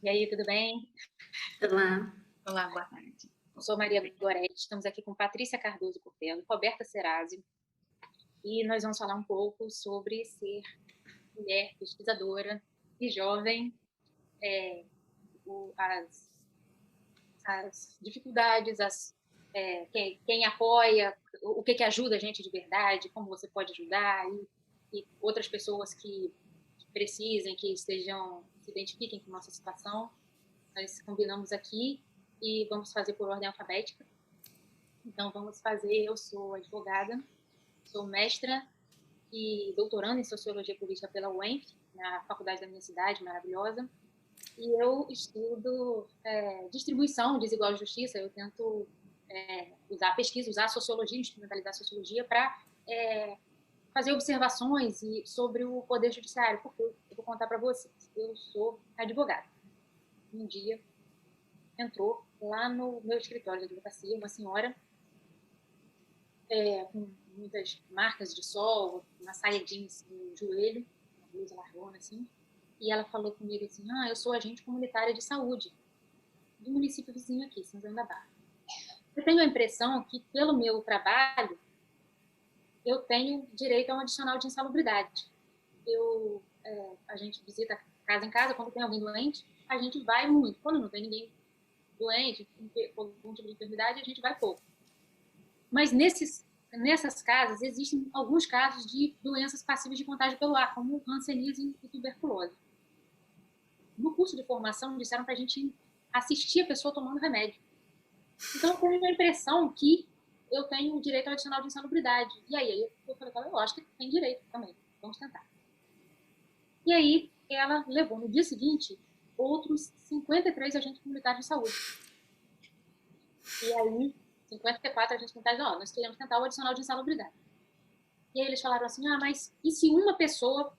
E aí, tudo bem? Olá. Olá, boa tarde. Eu sou Maria Gorete, estamos aqui com Patrícia Cardoso Cortelo, Roberta Serásio, e nós vamos falar um pouco sobre ser mulher, pesquisadora e jovem, as dificuldades, quem apoia, o que ajuda a gente de verdade, como você pode ajudar, e outras pessoas que precisem, que estejam, se identifiquem com nossa situação. Nós combinamos aqui e vamos fazer por ordem alfabética. Então, vamos fazer. Eu sou advogada, sou mestra e doutoranda em Sociologia Política pela UENF, na faculdade da minha cidade, maravilhosa. E eu estudo distribuição desigual de justiça. Eu tento usar a pesquisa, usar a sociologia, instrumentalizar a sociologia para fazer observações sobre o poder judiciário. Porque eu vou contar para vocês. Eu sou advogada. Um dia entrou lá no meu escritório de advocacia uma senhora com muitas marcas de sol, uma saia jeans no joelho, uma blusa largona assim, e ela falou comigo assim: eu sou agente comunitária de saúde do município vizinho aqui, São João da Barra. Eu tenho a impressão que, pelo meu trabalho, eu tenho direito a um adicional de insalubridade. A gente visita casa em casa, quando tem alguém doente, a gente vai muito. Quando não tem ninguém doente, com algum tipo de enfermidade, a gente vai pouco. Mas nessas casas existem alguns casos de doenças passíveis de contágio pelo ar, como hanseníase e tuberculose. No curso de formação, disseram para a gente assistir a pessoa tomando remédio. Então, eu tenho a impressão que eu tenho o direito ao adicional de insalubridade. E aí eu falei para ela: eu acho que tem direito também, vamos tentar. E aí ela levou, no dia seguinte, outros 53 agentes comunitários de saúde. E aí, 54 agentes comunitários, nós queremos tentar o adicional de insalubridade. E aí eles falaram assim: mas e se uma pessoa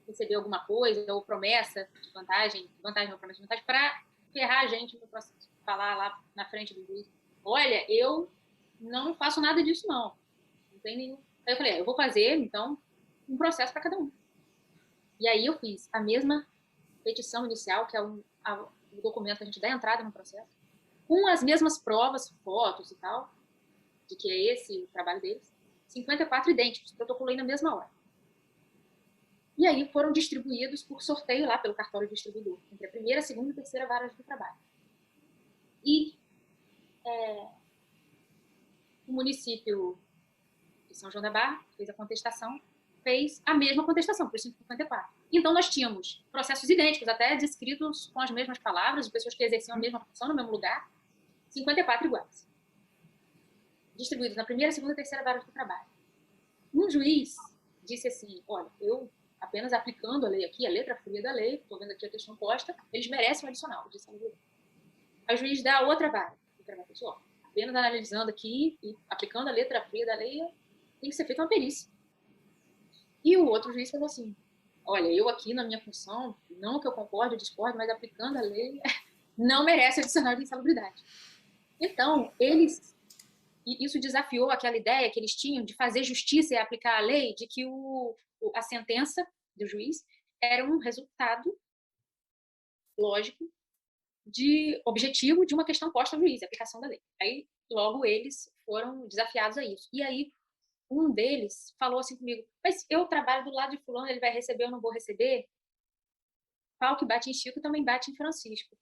receber alguma coisa, ou promessa de vantagem ou promessa de vantagem, para ferrar a gente no processo? Falar lá na frente do juiz: olha, eu não faço nada disso, não. Não tem nenhum. Aí eu falei: eu vou fazer, então, um processo para cada um. E aí eu fiz a mesma petição inicial, que é o documento que a gente dá entrada no processo, com as mesmas provas, fotos e tal, de que é esse o trabalho deles, 54 idênticos, protocolei na mesma hora. E aí foram distribuídos por sorteio lá pelo cartório distribuidor, entre a primeira, segunda e terceira varas do trabalho. E o município de São João da Barra, que fez a contestação, fez a mesma contestação, por 54. Então, nós tínhamos processos idênticos, até descritos com as mesmas palavras, de pessoas que exerciam a mesma função no mesmo lugar, 54 iguais, distribuídos na primeira, segunda e terceira varas do trabalho. Um juiz disse assim: olha, eu apenas aplicando a lei aqui, a letra fria da lei, estou vendo aqui a questão posta, eles merecem um adicional. Aí o juiz dá outra vara. Apenas analisando aqui e aplicando a letra fria da lei, tem que ser feita uma perícia. E o outro juiz falou assim: olha, eu aqui na minha função, não que eu concorde ou discorde, mas aplicando a lei, não merece adicional de insalubridade. Então, isso desafiou aquela ideia que eles tinham de fazer justiça e aplicar a lei, de que a sentença do juiz era um resultado lógico objetivo de uma questão posta ao juiz, a aplicação da lei. Aí, logo, eles foram desafiados a isso. E aí, um deles falou assim comigo: mas eu trabalho do lado de fulano, ele vai receber, eu não vou receber? Pau que bate em Chico também bate em Francisco.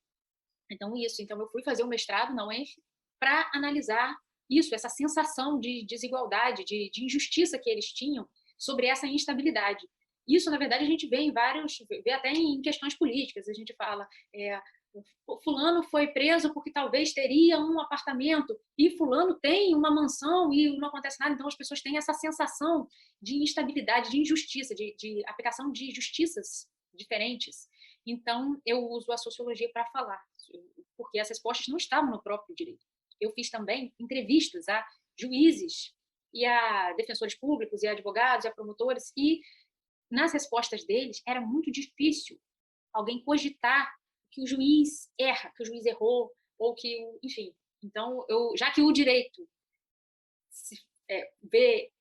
Então, isso. Então, eu fui fazer o mestrado na UENF para analisar isso, essa sensação de desigualdade, de injustiça que eles tinham sobre essa instabilidade. Isso, na verdade, a gente vê vê até em questões políticas. A gente fala: fulano foi preso porque talvez teria um apartamento e fulano tem uma mansão e não acontece nada. Então, as pessoas têm essa sensação de instabilidade, de injustiça, de aplicação de justiças diferentes. Então, eu uso a sociologia para falar, porque as respostas não estavam no próprio direito. Eu fiz também entrevistas a juízes e a defensores públicos e a advogados e a promotores, e nas respostas deles era muito difícil alguém cogitar que o juiz erra, que o juiz errou, ou enfim. Então, já que o direito se vê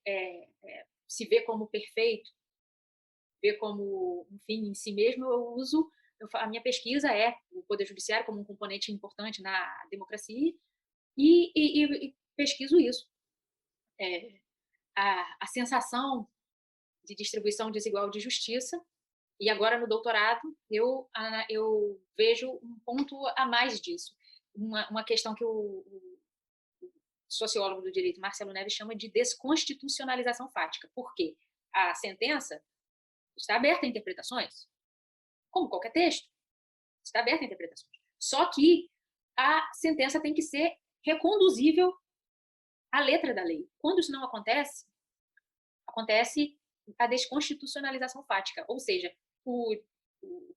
como perfeito, vê como um fim em si mesmo, eu uso a minha pesquisa é o Poder Judiciário como um componente importante na democracia e pesquiso isso. A sensação de distribuição desigual de justiça, e agora no doutorado eu vejo um ponto a mais disso. Uma questão que o sociólogo do direito Marcelo Neves chama de desconstitucionalização fática. Por quê? A sentença está aberta a interpretações, como qualquer texto, está aberta a interpretações. Só que a sentença tem que ser reconduzível à letra da lei. Quando isso não acontece, acontece a desconstitucionalização fática, ou seja, o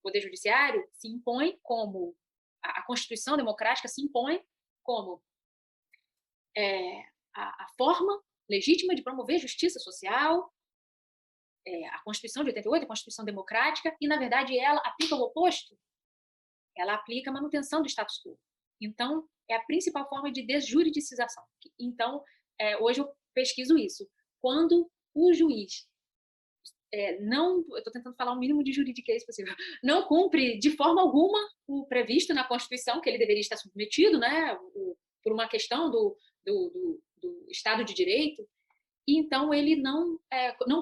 Poder Judiciário se impõe como, a Constituição Democrática se impõe como a forma legítima de promover justiça social, a Constituição de 88, a Constituição Democrática, e, na verdade, ela aplica o oposto. Ela aplica a manutenção do status quo. Então, é a principal forma de desjuridicização. Então, hoje eu pesquiso isso. Quando o juiz não, eu estou tentando falar o mínimo de juridiquês possível, não cumpre de forma alguma o previsto na Constituição, que ele deveria estar submetido, né, por uma questão do Estado de Direito, e então ele não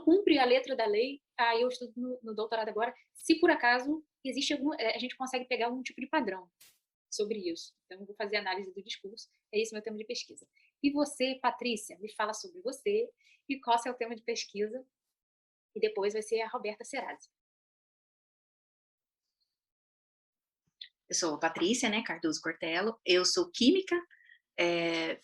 cumpre a letra da lei. Eu estudo no doutorado agora, se por acaso existe a gente consegue pegar algum tipo de padrão sobre isso. Então, eu vou fazer análise do discurso, é esse meu tema de pesquisa. E você, Patrícia, me fala sobre você e qual é o seu tema de pesquisa, e depois vai ser a Roberta Serasi. Eu sou a Patrícia, né, Cardoso Cortello, eu sou química,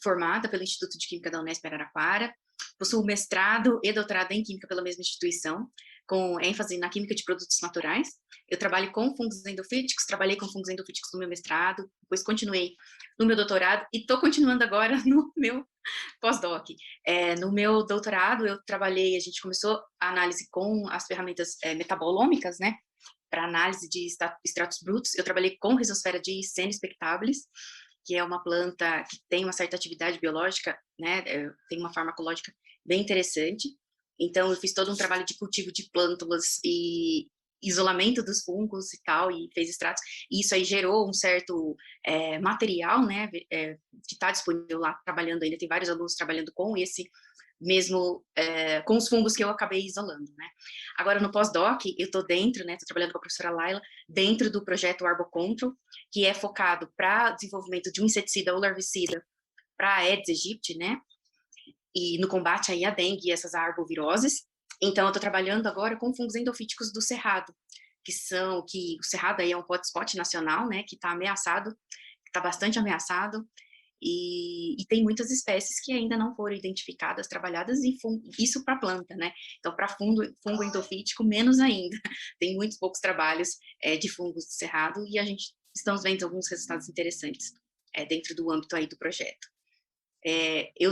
formada pelo Instituto de Química da Unesp Araraquara, possuo mestrado e doutorado em Química pela mesma instituição, com ênfase na Química de Produtos Naturais. Eu trabalho com fungos endofíticos, trabalhei com fungos endofíticos no meu mestrado, depois continuei no meu doutorado e estou continuando agora no meu pós-doc. No meu doutorado, a gente começou a análise com as ferramentas metabolômicas, né, para análise de extratos brutos. Eu trabalhei com Rhizosphera de spectabilis, que é uma planta que tem uma certa atividade biológica, né, tem uma farmacológica bem interessante. Então, eu fiz todo um trabalho de cultivo de plântulas e isolamento dos fungos e tal, e fez extratos, e isso aí gerou um certo material, né, que está disponível lá, trabalhando ainda, tem vários alunos trabalhando com esse mesmo, com os fungos que eu acabei isolando, né. Agora, no pós-doc, eu estou dentro, né, estou trabalhando com a professora Laila, dentro do projeto Arbocontrol, que é focado para desenvolvimento de um inseticida ou larvicida para Aedes aegypti, né, e no combate aí à dengue e essas arboviroses. Então, eu estou trabalhando agora com fungos endofíticos do cerrado, que o cerrado aí é um hotspot nacional, né, que está ameaçado, está bastante ameaçado, e tem muitas espécies que ainda não foram identificadas, trabalhadas, e isso para planta, né, então para fungo endofítico, menos ainda, tem muitos poucos trabalhos de fungos do cerrado, e estamos vendo alguns resultados interessantes dentro do âmbito aí do projeto. Eu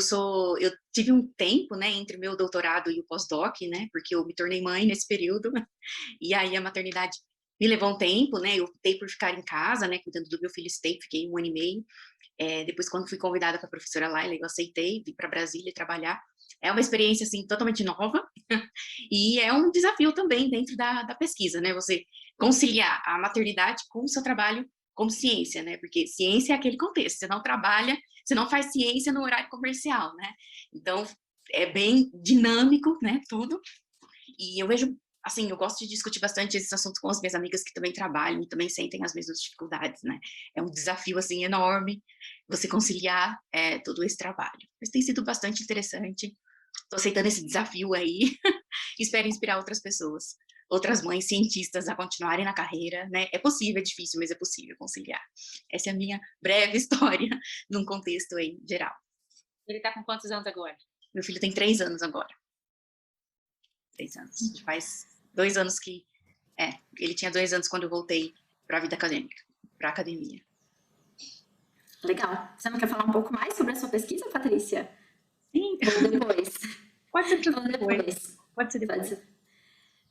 tive um tempo, né, entre o meu doutorado e o pós-doc, né, porque eu me tornei mãe nesse período, e aí a maternidade me levou um tempo, né, eu optei por ficar em casa, né, cuidando do meu filho Steve, fiquei 1 ano e meio, depois quando fui convidada com a professora Laila, eu aceitei, vim para Brasília trabalhar, é uma experiência, assim, totalmente nova, e é um desafio também dentro da pesquisa, né, você conciliar a maternidade com o seu trabalho como ciência, né, porque ciência é aquele contexto, você não trabalha, você não faz ciência no horário comercial, né, então é bem dinâmico, né, tudo, e eu vejo, assim, eu gosto de discutir bastante esses assuntos com as minhas amigas que também trabalham e também sentem as mesmas dificuldades, né, é um desafio, assim, enorme, você conciliar todo esse trabalho, mas tem sido bastante interessante, estou aceitando esse desafio aí, espero inspirar outras pessoas, outras mães cientistas a continuarem na carreira, né, é possível, é difícil, mas é possível conciliar, essa é a minha breve história, num contexto aí, geral. Ele está com quantos anos agora? Meu filho tem 3 anos agora. 3 anos, faz 2 anos que, ele tinha 2 anos quando eu voltei para a vida acadêmica, para a academia. Legal. Você não quer falar um pouco mais sobre a sua pesquisa, Patrícia? Sim. Ou depois? Pode ser depois. Pode ser depois. Pode ser.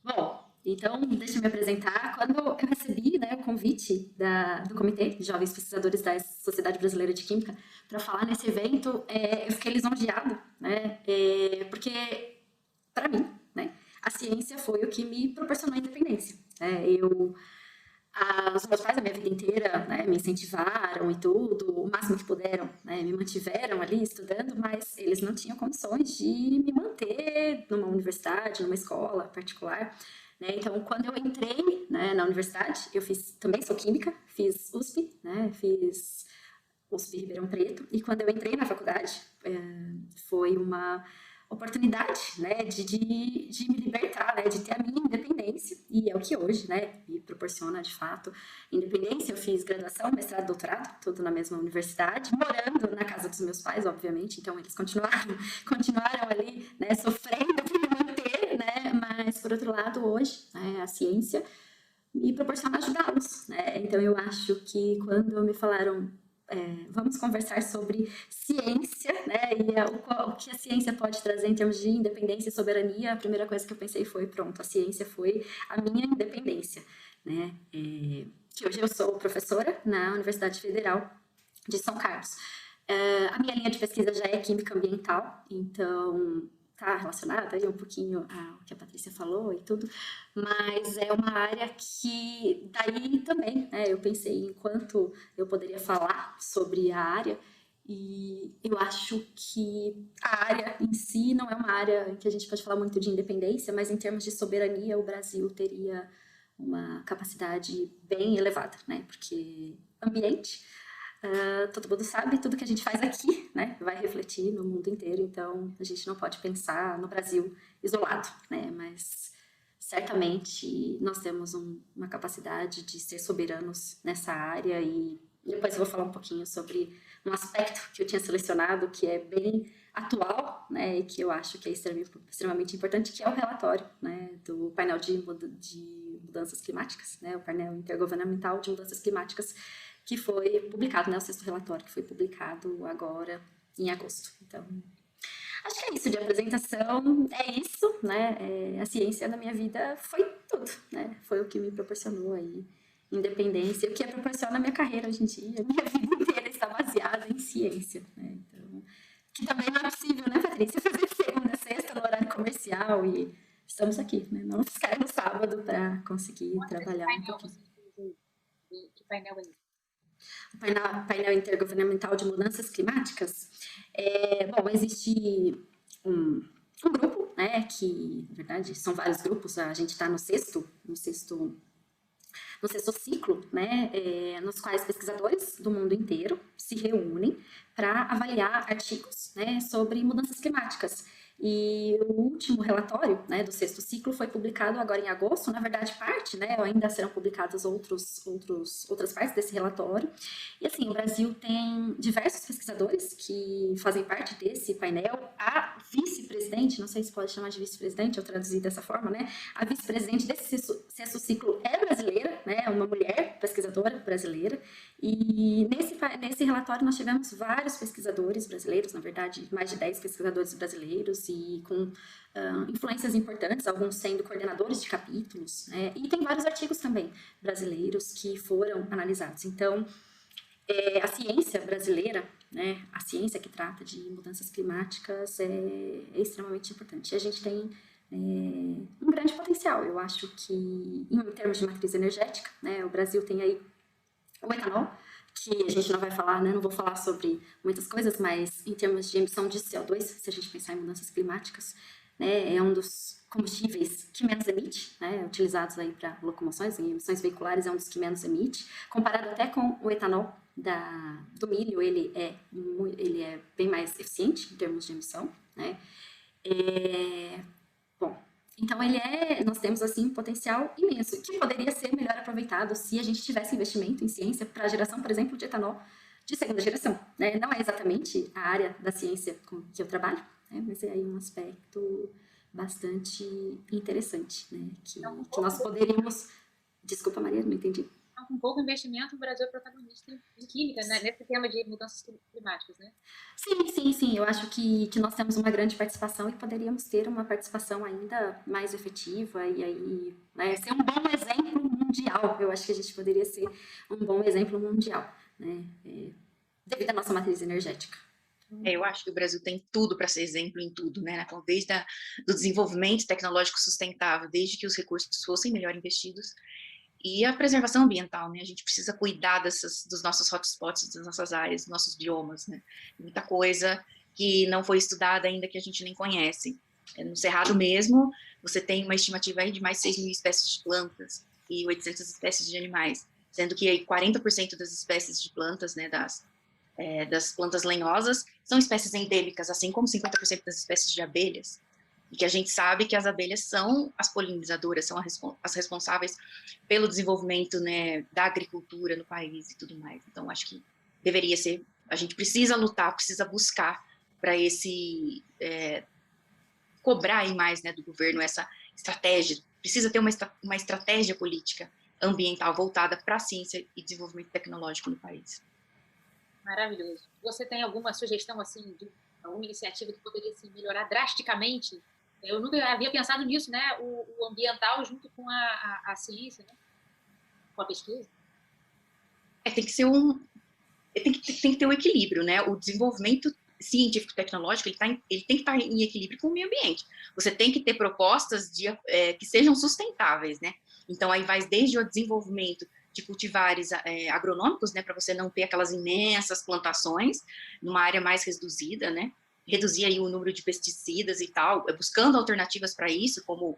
Bom, então, deixa eu me apresentar. Quando eu recebi, né, o convite do Comitê de Jovens Pesquisadores da Sociedade Brasileira de Química para falar nesse evento, eu fiquei lisonjeada, né, porque, para mim, né, a ciência foi o que me proporcionou a independência. Os meus pais, a minha vida inteira, né, me incentivaram e tudo, o máximo que puderam, né, me mantiveram ali estudando, mas eles não tinham condições de me manter numa universidade, numa escola particular, né? Então, quando eu entrei, né, na universidade, eu também sou química, fiz USP, né, fiz USP Ribeirão Preto, e quando eu entrei na faculdade, foi uma oportunidade, né, de me libertar, né, de ter a minha independência, e é o que hoje, né, me proporciona, de fato, independência. Eu fiz graduação, mestrado, doutorado, tudo na mesma universidade, morando na casa dos meus pais, obviamente, então eles continuaram ali, né, sofrendo para me manter, né, mas, por outro lado, hoje, né, a ciência me proporciona ajudá-los, né, então eu acho que quando me falaram vamos conversar sobre ciência, né, e o que a ciência pode trazer em termos de independência e soberania, a primeira coisa que eu pensei foi, pronto, a ciência foi a minha independência, né, que hoje eu sou professora na Universidade Federal de São Carlos. A minha linha de pesquisa já é química ambiental, então está relacionada aí um pouquinho ao que a Patrícia falou e tudo, mas é uma área que daí também, né, eu pensei em quanto eu poderia falar sobre a área, e eu acho que a área em si não é uma área em que a gente pode falar muito de independência, mas em termos de soberania o Brasil teria uma capacidade bem elevada, né, porque ambiente, todo mundo sabe, tudo que a gente faz aqui, né, vai refletir no mundo inteiro, então a gente não pode pensar no Brasil isolado, né, mas certamente nós temos uma capacidade de ser soberanos nessa área, e depois eu vou falar um pouquinho sobre um aspecto que eu tinha selecionado que é bem atual, né, e que eu acho que é extremamente importante, que é o relatório, né, do painel de mudanças climáticas, né, o painel intergovernamental de mudanças climáticas, que foi publicado, né, o 6º relatório, que foi publicado agora em agosto. Então, acho que é isso de apresentação, é isso, né, a ciência na minha vida foi tudo, né, foi o que me proporcionou aí independência, o que proporciona a minha carreira hoje em dia, a minha vida inteira está baseada em ciência, né, então, que também não é possível, né, Patrícia, fazer segunda, sexta no horário comercial, e estamos aqui, né, não ficar no sábado para conseguir trabalhar um pouquinho. Que painel é esse? Painel Intergovernamental de Mudanças Climáticas, bom, existe um grupo, né, que, na verdade, são vários grupos, a gente está no sexto ciclo, né, nos quais pesquisadores do mundo inteiro se reúnem para avaliar artigos, né, sobre mudanças climáticas. E o último relatório, né, do 6º ciclo foi publicado agora em agosto, na verdade parte, né, ainda serão publicadas outras partes desse relatório. E assim, o Brasil tem diversos pesquisadores que fazem parte desse painel. A vice-presidente, não sei se pode chamar de vice-presidente ou traduzir dessa forma, né, a vice-presidente desse 6º ciclo é brasileira, né, uma mulher pesquisadora brasileira, e nesse relatório nós tivemos vários pesquisadores brasileiros, na verdade mais de 10 pesquisadores brasileiros, e com influências importantes, alguns sendo coordenadores de capítulos, né, e tem vários artigos também brasileiros que foram analisados. Então, a ciência brasileira, né, a ciência que trata de mudanças climáticas é extremamente importante. E a gente tem um grande potencial, eu acho que em termos de matriz energética, né, o Brasil tem aí o etanol, que a gente não vai falar, né, não vou falar sobre muitas coisas, mas em termos de emissão de CO2, se a gente pensar em mudanças climáticas, né, é um dos combustíveis que menos emite, né, utilizados aí para locomoções, em emissões veiculares é um dos que menos emite, comparado até com o etanol do milho, ele é bem mais eficiente em termos de emissão, né. Bom, então nós temos assim um potencial imenso, que poderia ser melhor aproveitado se a gente tivesse investimento em ciência para a geração, por exemplo, de etanol de 2ª geração, né? Não é exatamente a área da ciência com que eu trabalho, né? Mas é aí um aspecto bastante interessante, né? Que nós poderíamos... Desculpa, Maria, não entendi. Com pouco investimento, o Brasil é protagonista em química, né? Nesse tema de mudanças climáticas, né? Sim. Eu acho que nós temos uma grande participação e poderíamos ter uma participação ainda mais efetiva e aí, né, ser um bom exemplo mundial. Eu acho que a gente poderia ser um bom exemplo mundial, né, devido à nossa matriz energética. Eu acho que o Brasil tem tudo para ser exemplo em tudo, né? Desde do desenvolvimento tecnológico sustentável, desde que os recursos fossem melhor investidos, E a preservação ambiental, né? A gente precisa cuidar dos nossos hotspots, das nossas áreas, dos nossos biomas, né? Muita coisa que não foi estudada ainda, que a gente nem conhece. No Cerrado mesmo, você tem uma estimativa aí de mais 6.000 espécies de plantas e 800 espécies de animais, sendo que aí 40% das espécies de plantas, né, das plantas lenhosas, são espécies endêmicas, assim como 50% das espécies de abelhas, e que a gente sabe que as abelhas são as polinizadoras, são as responsáveis pelo desenvolvimento, né, da agricultura no país e tudo mais. Então, acho que deveria ser, a gente precisa lutar, precisa buscar para cobrar aí mais, né, do governo essa estratégia, precisa ter uma estratégia política ambiental voltada para a ciência e desenvolvimento tecnológico no país. Maravilhoso. Você tem alguma sugestão, assim, de alguma iniciativa que poderia assim, melhorar drasticamente? Eu nunca havia pensado nisso, né? O ambiental junto com a ciência, né? Com a pesquisa. Tem que ser tem que ter um equilíbrio, né? O desenvolvimento científico-tecnológico, ele tem que estar em equilíbrio com o meio ambiente. Você tem que ter propostas que sejam sustentáveis, né? Então, aí vai desde o desenvolvimento de cultivares agronômicos, né, para você não ter aquelas imensas plantações numa área mais reduzida, né, reduzir aí o número de pesticidas e tal, buscando alternativas para isso, como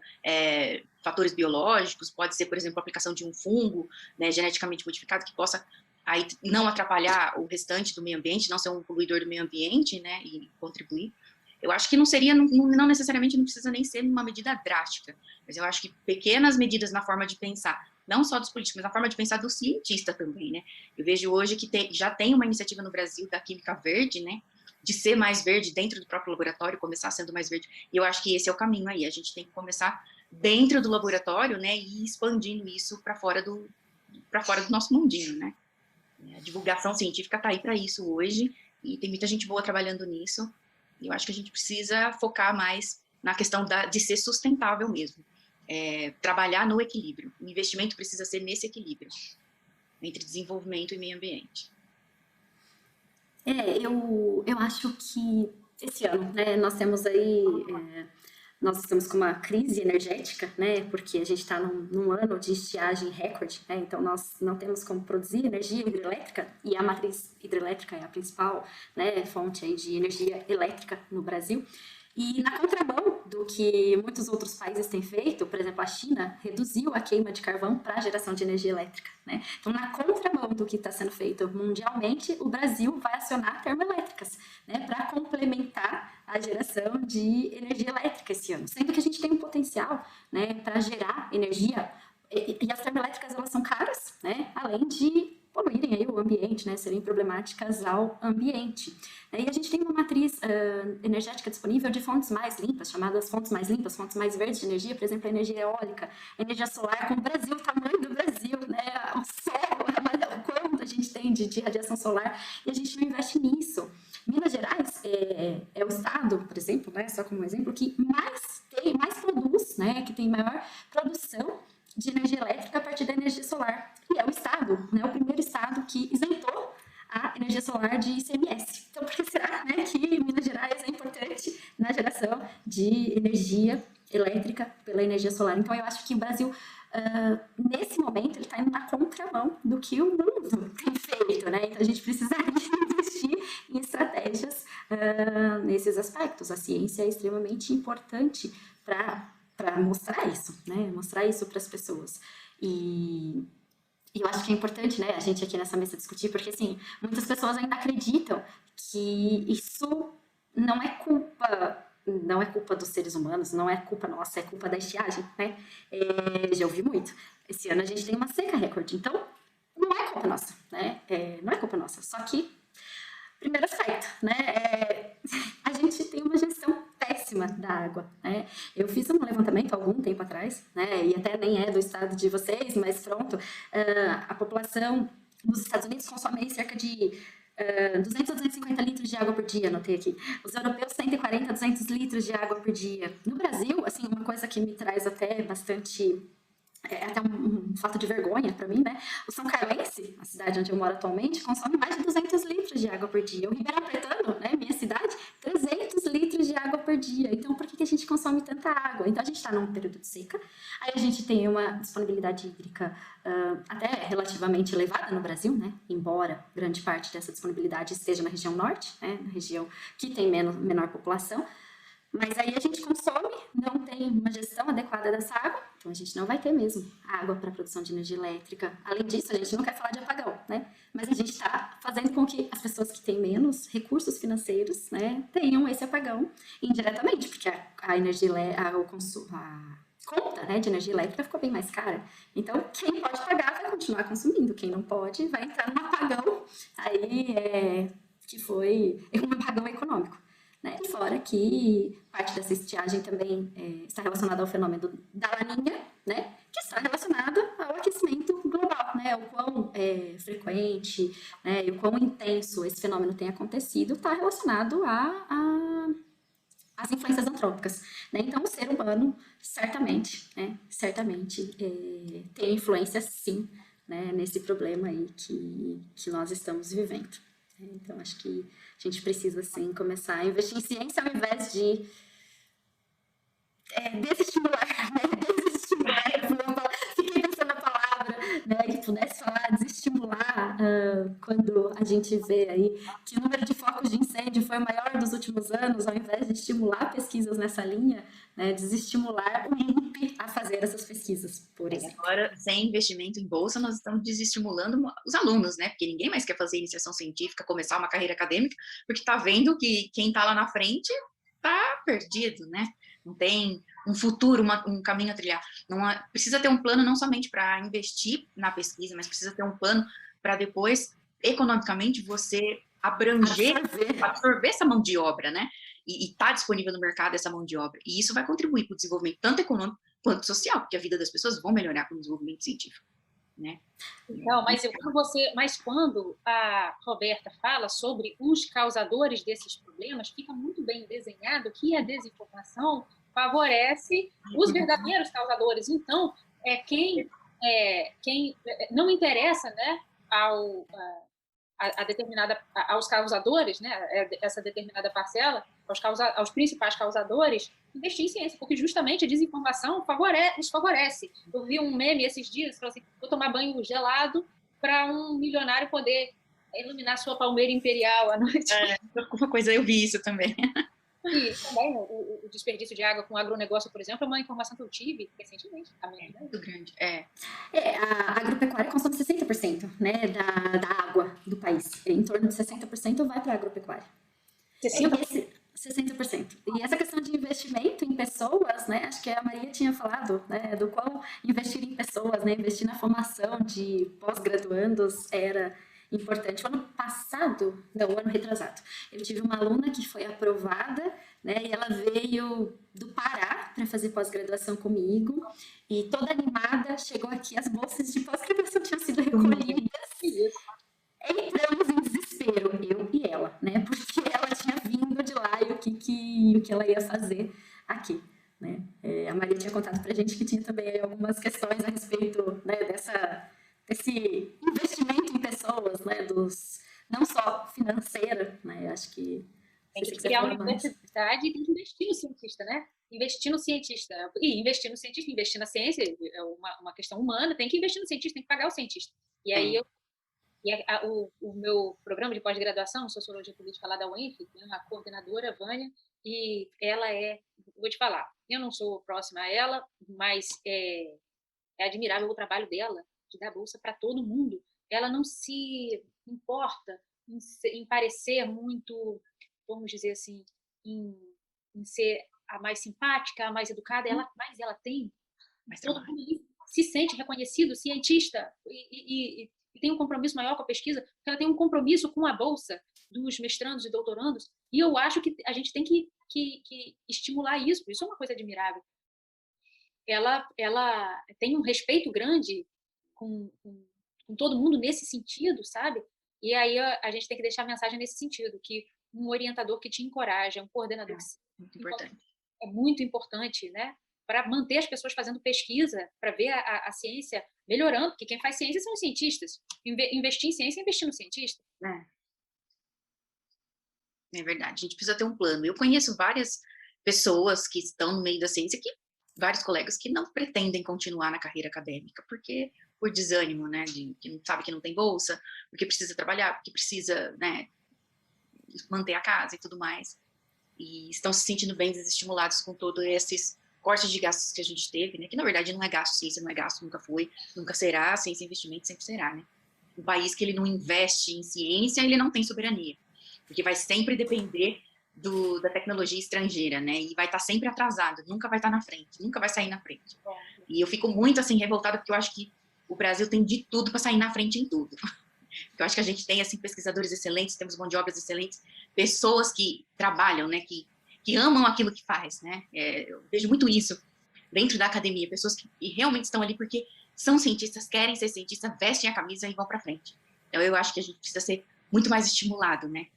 fatores biológicos, pode ser, por exemplo, a aplicação de um fungo, né, geneticamente modificado, que possa aí não atrapalhar o restante do meio ambiente, não ser um poluidor do meio ambiente, né, e contribuir. Eu acho que não necessariamente não precisa nem ser uma medida drástica, mas eu acho que pequenas medidas na forma de pensar, não só dos políticos, mas na forma de pensar do cientista também, né? Eu vejo hoje que já tem uma iniciativa no Brasil da química verde, né? De ser mais verde dentro do próprio laboratório, começar sendo mais verde. E eu acho que esse é o caminho aí. A gente tem que começar dentro do laboratório, né? E expandindo isso para fora do nosso mundinho, né? A divulgação científica está aí para isso hoje e tem muita gente boa trabalhando nisso. E eu acho que a gente precisa focar mais na questão de ser sustentável mesmo. Trabalhar no equilíbrio. O investimento precisa ser nesse equilíbrio entre desenvolvimento e meio ambiente. Eu acho que esse ano, né, nós temos aí, nós estamos com uma crise energética, né, porque a gente está num ano de estiagem recorde, né, então nós não temos como produzir energia hidrelétrica e a matriz hidrelétrica é a principal, né, fonte aí de energia elétrica no Brasil. E na contramão do que muitos outros países têm feito, por exemplo, a China reduziu a queima de carvão para a geração de energia elétrica, né? Então, na contramão do que está sendo feito mundialmente, o Brasil vai acionar termoelétricas, né, para complementar a geração de energia elétrica esse ano, sendo que a gente tem um potencial, né, para gerar energia, e as termoelétricas elas são caras, né, além de poluírem aí o ambiente, né, serem problemáticas ao ambiente. E a gente tem uma matriz energética disponível de fontes mais limpas, chamadas fontes mais limpas, fontes mais verdes de energia, por exemplo, a energia eólica, a energia solar, com o Brasil, o tamanho do Brasil, né, o céu, o quanto a gente tem de radiação solar, e a gente não investe nisso. Minas Gerais é o estado, por exemplo, né, só como um exemplo, que mais produz, né, que tem maior produção de energia elétrica a partir da energia solar. E é o estado, né, o primeiro estado que isentou a energia solar de ICMS. Então, por que será, né, que Minas Gerais é importante na geração de energia elétrica pela energia solar? Então, eu acho que o Brasil, nesse momento, ele está indo na contramão do que o mundo tem feito, né? Então, a gente precisaria investir em estratégias nesses aspectos. A ciência é extremamente importante para mostrar isso, né? Mostrar isso para as pessoas. E eu acho que é importante, né, a gente aqui nessa mesa discutir, porque, assim, muitas pessoas ainda acreditam que isso não é culpa dos seres humanos, não é culpa nossa, é culpa da estiagem, né? Já ouvi muito. Esse ano a gente tem uma seca recorde, então não é culpa nossa, né? Não é culpa nossa, só que, primeiro aspecto, né, a gente tem uma gestão péssima da água, né? Eu fiz um levantamento há algum tempo atrás, né, e até nem é do estado de vocês, mas pronto, a população dos Estados Unidos consome cerca de 200 a 250 litros de água por dia, anotei aqui. Os europeus, 140 a 200 litros de água por dia. No Brasil, assim, uma coisa que me traz até bastante... até um fato de vergonha para mim, né? O São Carlense, a cidade onde eu moro atualmente, consome mais de 200 litros de água por dia. O Ribeirão Pretano, né, minha cidade, 300 litros de água por dia. Então, por que a gente consome tanta água? Então, a gente está num período de seca, aí a gente tem uma disponibilidade hídrica até relativamente elevada no Brasil, né? Embora grande parte dessa disponibilidade esteja na região norte, né? Na região que tem menor população. Mas aí a gente consome, não tem uma gestão adequada dessa água, então a gente não vai ter mesmo água para produção de energia elétrica. Além disso, a gente não quer falar de apagão, né? Mas a gente está fazendo com que as pessoas que têm menos recursos financeiros, né, tenham esse apagão indiretamente, porque a energia, a conta, né, de energia elétrica ficou bem mais cara. Então, quem pode pagar vai continuar consumindo, quem não pode vai entrar num apagão aí que foi um apagão econômico. Né? Fora que parte dessa estiagem também está relacionada ao fenômeno da Laninha, né? Que está relacionado ao aquecimento global, né? O quão frequente, né? E o quão intenso esse fenômeno tem acontecido está relacionado às influências antrópicas. Né? Então, o ser humano certamente tem influência, sim, né? Nesse problema aí que nós estamos vivendo. Então, acho que a gente precisa, sim, começar a investir em ciência ao invés de desestimular, né? Desestimular, fiquei pensando na palavra, né? Que pudesse falar, desestimular, quando a gente vê aí que o número de focos de incêndio foi o maior dos últimos anos, ao invés de estimular pesquisas nessa linha, né? Desestimular o INPE a fazer essas pesquisas, por exemplo. Agora, sem investimento em bolsa, nós estamos desestimulando os alunos, né? Porque ninguém mais quer fazer iniciação científica, começar uma carreira acadêmica, porque está vendo que quem está lá na frente está perdido, né? Não tem um futuro, um caminho a trilhar. Precisa ter um plano não somente para investir na pesquisa, mas precisa ter um plano para depois, economicamente, você absorver essa mão de obra, né? E está disponível no mercado essa mão de obra. E isso vai contribuir para o desenvolvimento tanto econômico quanto social, porque a vida das pessoas vão melhorar com o desenvolvimento científico, né? Então, mas quando a Roberta fala sobre os causadores desses problemas, fica muito bem desenhado que a desinformação favorece os verdadeiros causadores. Então, quem não interessa, né, aos causadores, né, essa determinada parcela, aos principais causadores, investir em ciência, porque justamente a desinformação os favorece. Eu vi um meme esses dias, falou assim, vou tomar banho gelado para um milionário poder iluminar sua palmeira imperial à noite. Alguma coisa, eu vi isso também. E também o desperdício de água com agronegócio, por exemplo, é uma informação que eu tive recentemente. Muito grande. A agropecuária consome 60%, né, da água do país. Em torno de 60% vai para a agropecuária. 60%. E essa questão de investimento em pessoas, né, acho que a Maria tinha falado, né, do qual investir em pessoas, né, investir na formação de pós-graduandos era importante. O ano retrasado, eu tive uma aluna que foi aprovada, né, e ela veio do Pará para fazer pós-graduação comigo, e toda animada, chegou aqui, as bolsas de pós-graduação tinham sido recolhidas, entramos em desespero, eu e ela, né, porque ela tinha vindo de lá e o que ela ia fazer aqui, né. A Maria tinha contado pra gente que tinha também algumas questões a respeito, né, desse investimento em pessoas, né, não só financeira, né, acho que tem que criar uma universidade e tem que investir no cientista, né? Investir no cientista. E investir no cientista, investir na ciência é uma questão humana, tem que investir no cientista, tem que pagar o cientista. E aí o meu programa de pós-graduação, Sociologia Política lá da UENF, tem uma coordenadora, Vânia, e ela vou te falar, eu não sou próxima a ela, mas é admirável o trabalho dela, de dar bolsa para todo mundo. Ela não se importa em parecer muito, vamos dizer assim, em ser a mais simpática, a mais educada, mas ela tem, todo mundo se sente reconhecido, cientista, e tem um compromisso maior com a pesquisa, porque ela tem um compromisso com a bolsa dos mestrandos e doutorandos, e eu acho que a gente tem que estimular isso é uma coisa admirável. Ela tem um respeito grande com todo mundo nesse sentido, sabe? E aí a gente tem que deixar a mensagem nesse sentido, que um orientador que te encoraja, um coordenador é muito importante, né? Para manter as pessoas fazendo pesquisa, para ver a ciência melhorando, porque quem faz ciência são os cientistas. Investir em ciência é investir no cientista. É verdade, a gente precisa ter um plano. Eu conheço várias pessoas que estão no meio da ciência, vários colegas que não pretendem continuar na carreira acadêmica, porque por desânimo, né, que não sabe que não tem bolsa, porque precisa trabalhar, porque precisa, né, manter a casa e tudo mais, e estão se sentindo bem desestimulados com todos esses cortes de gastos que a gente teve, né, que na verdade não é gasto, ciência não é gasto, nunca foi, nunca será, ciência e investimento sempre será, né. Um país que ele não investe em ciência, ele não tem soberania, porque vai sempre depender da tecnologia estrangeira, né, e vai estar sempre atrasado, nunca vai estar na frente, nunca vai sair na frente. E eu fico muito, assim, revoltada, porque eu acho que o Brasil tem de tudo para sair na frente em tudo. Eu acho que a gente tem, assim, pesquisadores excelentes, temos mão de obras excelentes, pessoas que trabalham, né, que amam aquilo que faz, né, eu vejo muito isso dentro da academia, pessoas que realmente estão ali porque são cientistas, querem ser cientistas, vestem a camisa e vão para frente. Então, eu acho que a gente precisa ser muito mais estimulado, né,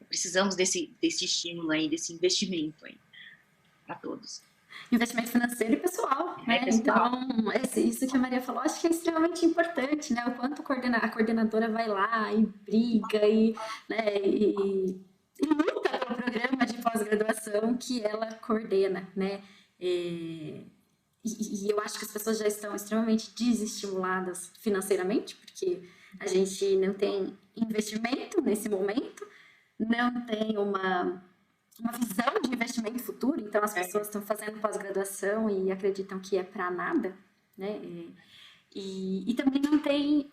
precisamos desse estímulo aí, desse investimento aí, para todos. Investimento financeiro e pessoal, né? Pessoal. Então, isso que a Maria falou, acho que é extremamente importante, né? O quanto a coordenadora vai lá e briga né? E luta pelo programa de pós-graduação que ela coordena, né? E eu acho que as pessoas já estão extremamente desestimuladas financeiramente, porque a gente não tem investimento nesse momento, não tem uma visão de investimento futuro, então as pessoas estão fazendo pós-graduação e acreditam que é para nada, né? E também não tem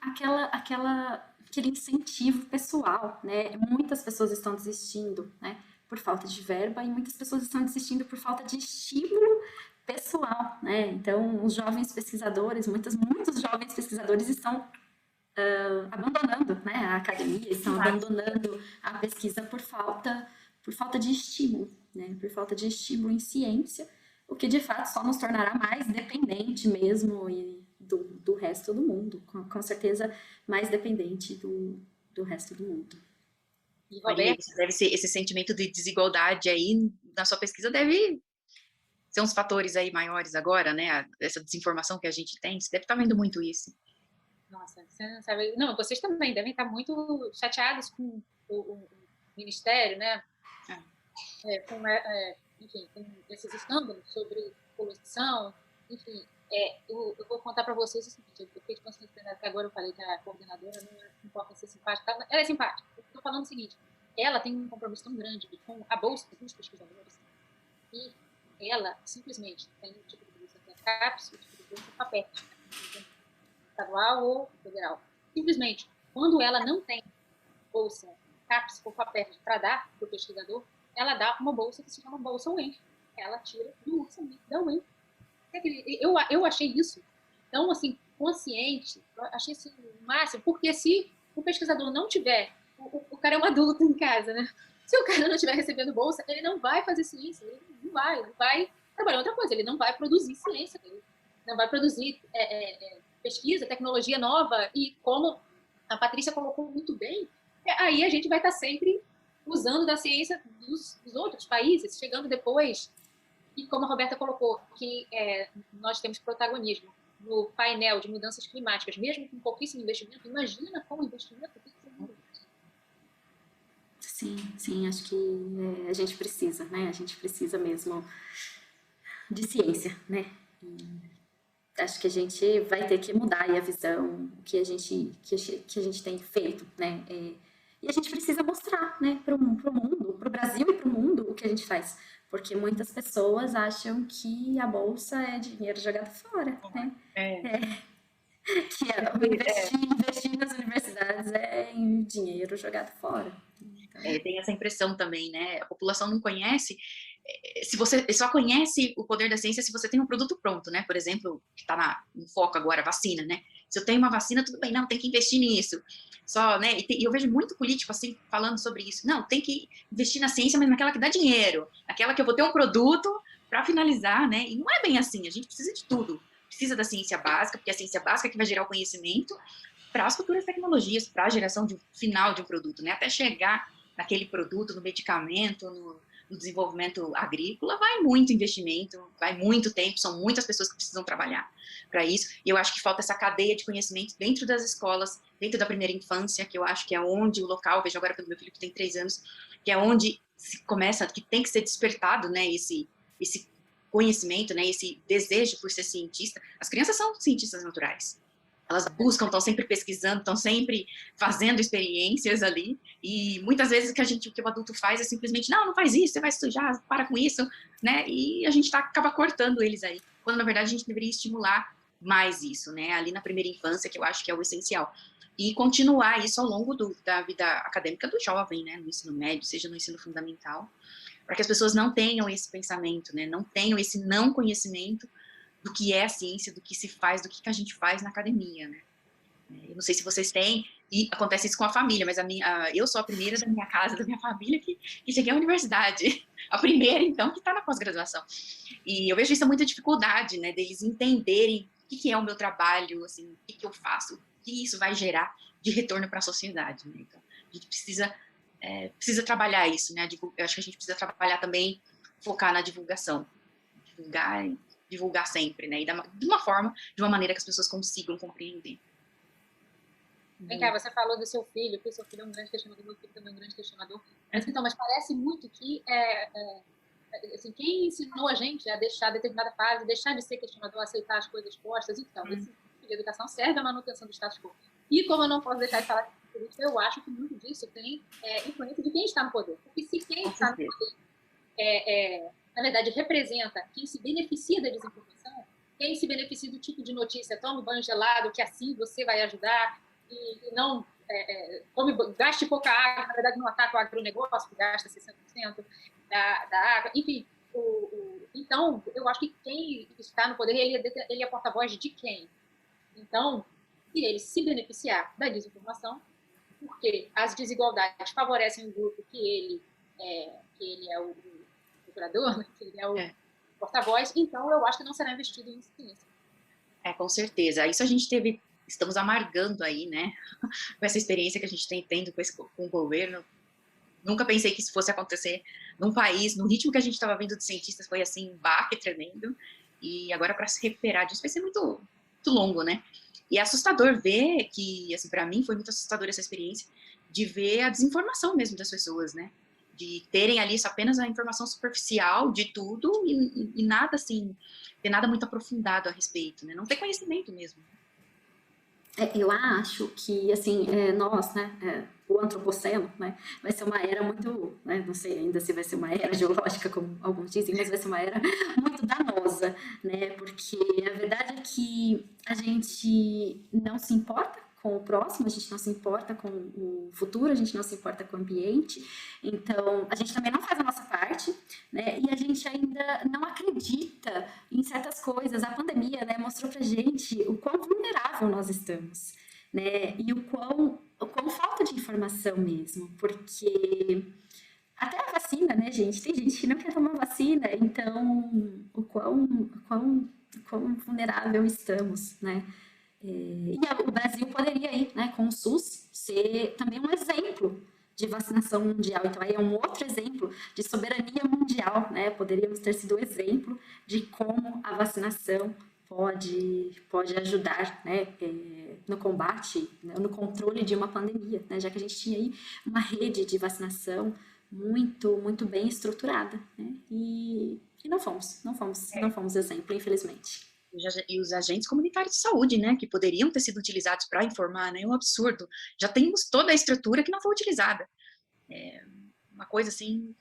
aquele incentivo pessoal, né? Muitas pessoas estão desistindo, né? Por falta de verba e muitas pessoas estão desistindo por falta de estímulo pessoal, né? Então, os jovens pesquisadores, muitos jovens pesquisadores estão abandonando, né, a academia, estão abandonando a pesquisa por falta de estímulo, né, por falta de estímulo em ciência, o que de fato só nos tornará mais dependente mesmo do resto do mundo, com certeza mais dependente do resto do mundo. E Roberto, deve ser esse sentimento de desigualdade aí na sua pesquisa deve ser uns fatores aí maiores agora, né? Essa desinformação que a gente tem, você deve estar vendo muito isso. Nossa, você não sabe. Não, vocês também devem estar muito chateados com o Ministério, né? Enfim, com esses escândalos sobre poluição. Enfim, eu vou contar para vocês o seguinte: eu fiquei de consciência que agora eu falei que a coordenadora não importa ser simpática. Ela é simpática. Eu estou falando o seguinte: ela tem um compromisso tão grande com a bolsa dos pesquisadores e ela simplesmente tem um tipo de bolsa que é CAPES, um tipo de bolsa PAPET, estadual ou federal. Simplesmente, quando ela não tem bolsa CAPES ou PAPET para dar para o pesquisador, ela dá uma bolsa que se chama Bolsa UENF. Ela tira do orçamento da UENF. Eu achei isso tão, assim, consciente, achei assim, o máximo, porque se o pesquisador não tiver, o cara é um adulto em casa, né? Se o cara não estiver recebendo bolsa, ele não vai fazer ciência, ele não vai trabalhar outra coisa, ele não vai produzir ciência, ele não vai produzir pesquisa, tecnologia nova, e como a Patrícia colocou muito bem, aí a gente vai estar sempre usando da ciência dos outros países, chegando depois, e como a Roberta colocou, que nós temos protagonismo no painel de mudanças climáticas, mesmo com pouquíssimo investimento, imagina com o investimento. Sim, acho que a gente precisa, né? A gente precisa mesmo de ciência, né? Acho que a gente vai ter que mudar aí a visão que a gente tem feito, né? E a gente precisa mostrar, né, para o mundo, para o Brasil e para o mundo, o que a gente faz. Porque muitas pessoas acham que a bolsa é dinheiro jogado fora, né? Que investir nas universidades é dinheiro jogado fora. Então... tem essa impressão também, né? A população não conhece. Se você só conhece o poder da ciência se você tem um produto pronto, né? Por exemplo, que está no foco agora, vacina, né? Se eu tenho uma vacina, tudo bem, não, tem que investir nisso. Só, né? E eu vejo muito político, assim, falando sobre isso. Não, tem que investir na ciência, mas naquela que dá dinheiro. Naquela que eu vou ter um produto para finalizar, né? E não é bem assim, a gente precisa de tudo. Precisa da ciência básica, porque é a ciência básica que vai gerar o conhecimento para as futuras tecnologias, para a geração final de um produto, né? Até chegar naquele produto, no medicamento, no desenvolvimento agrícola, vai muito investimento, vai muito tempo, são muitas pessoas que precisam trabalhar para isso, e eu acho que falta essa cadeia de conhecimento dentro das escolas, dentro da primeira infância, que eu acho que é onde o local, vejo agora pelo meu filho que tem 3 anos, que é onde se começa, que tem que ser despertado, né, esse esse conhecimento, né, esse desejo por ser cientista. As crianças são cientistas naturais. Elas buscam, estão sempre pesquisando, estão sempre fazendo experiências ali, e muitas vezes o que o adulto faz é simplesmente, não faz isso, você vai sujar, para com isso, né, e a gente acaba cortando eles aí, quando na verdade a gente deveria estimular mais isso, né, ali na primeira infância, que eu acho que é o essencial, e continuar isso ao longo da vida acadêmica do jovem, né, no ensino médio, seja no ensino fundamental, para que as pessoas não tenham esse pensamento, né, não tenham esse não conhecimento do que é a ciência, do que se faz, do que a gente faz na academia, né? Eu não sei se vocês têm, e acontece isso com a família, mas eu sou a primeira da minha casa, da minha família, que cheguei à universidade. A primeira, então, que está na pós-graduação. E eu vejo isso muita dificuldade, né, deles entenderem o que é o meu trabalho, assim, o que eu faço, o que isso vai gerar de retorno para a sociedade, né? Então, a gente precisa trabalhar isso, né? Eu acho que a gente precisa trabalhar também, focar na divulgação. Divulgar sempre, né? E de uma maneira que as pessoas consigam compreender. Vem cá, você falou do seu filho, que o seu filho é um grande questionador, meu filho também é um grande questionador. Mas parece muito que assim, quem ensinou a gente a deixar determinada fase, deixar de ser questionador, aceitar as coisas postas, então, esse tipo de educação serve à manutenção do status quo. E como eu não posso deixar de falar de política, eu acho que muito disso tem influência de quem está no poder. Porque se quem está no poder na verdade, representa quem se beneficia da desinformação, quem se beneficia do tipo de notícia, toma banho gelado, que assim você vai ajudar, e não gaste pouca água, na verdade não ataca o agronegócio, que gasta 60% da água, enfim. Então, eu acho que quem está no poder, ele é porta-voz de quem? Então, se ele se beneficiar da desinformação, porque as desigualdades favorecem o grupo que ele é o procurador, que ele é o porta-voz, então eu acho que não será investido em ciência. Com certeza. Isso a gente estamos amargando aí, né, com essa experiência que a gente tem tendo com o governo. Nunca pensei que isso fosse acontecer num país, no ritmo que a gente estava vendo de cientistas, foi assim, um baque tremendo, e agora para se recuperar disso vai ser muito, muito longo, né? E é assustador ver que, assim, para mim foi muito assustador essa experiência de ver a desinformação mesmo das pessoas, né? De terem ali apenas a informação superficial de tudo e nada assim, ter nada muito aprofundado a respeito, né? Não ter conhecimento mesmo. Eu acho que, assim, nós, né, o antropoceno, né, vai ser uma era muito, né, não sei ainda se vai ser uma era geológica, como alguns dizem, mas vai ser uma era muito danosa, né, porque a verdade é que a gente não se importa com o próximo, a gente não se importa com o futuro, a gente não se importa com o ambiente, então a gente também não faz a nossa parte, né, e a gente ainda não acredita em certas coisas. A pandemia, né, mostrou pra gente o quão vulnerável nós estamos, né, e o quão falta de informação mesmo, porque até a vacina, né, gente, tem gente que não quer tomar vacina, então o quão vulnerável estamos, né. E o Brasil poderia ir, né, com o SUS, ser também um exemplo de vacinação mundial. Então, aí é um outro exemplo de soberania mundial, né? Poderíamos ter sido o exemplo de como a vacinação pode ajudar, né, no combate, né, no controle de uma pandemia, né? Já que a gente tinha aí uma rede de vacinação muito bem estruturada, né? E não fomos exemplo, infelizmente. E os agentes comunitários de saúde, né, que poderiam ter sido utilizados para informar, né, é um absurdo. Já temos toda a estrutura que não foi utilizada. É uma coisa, assim,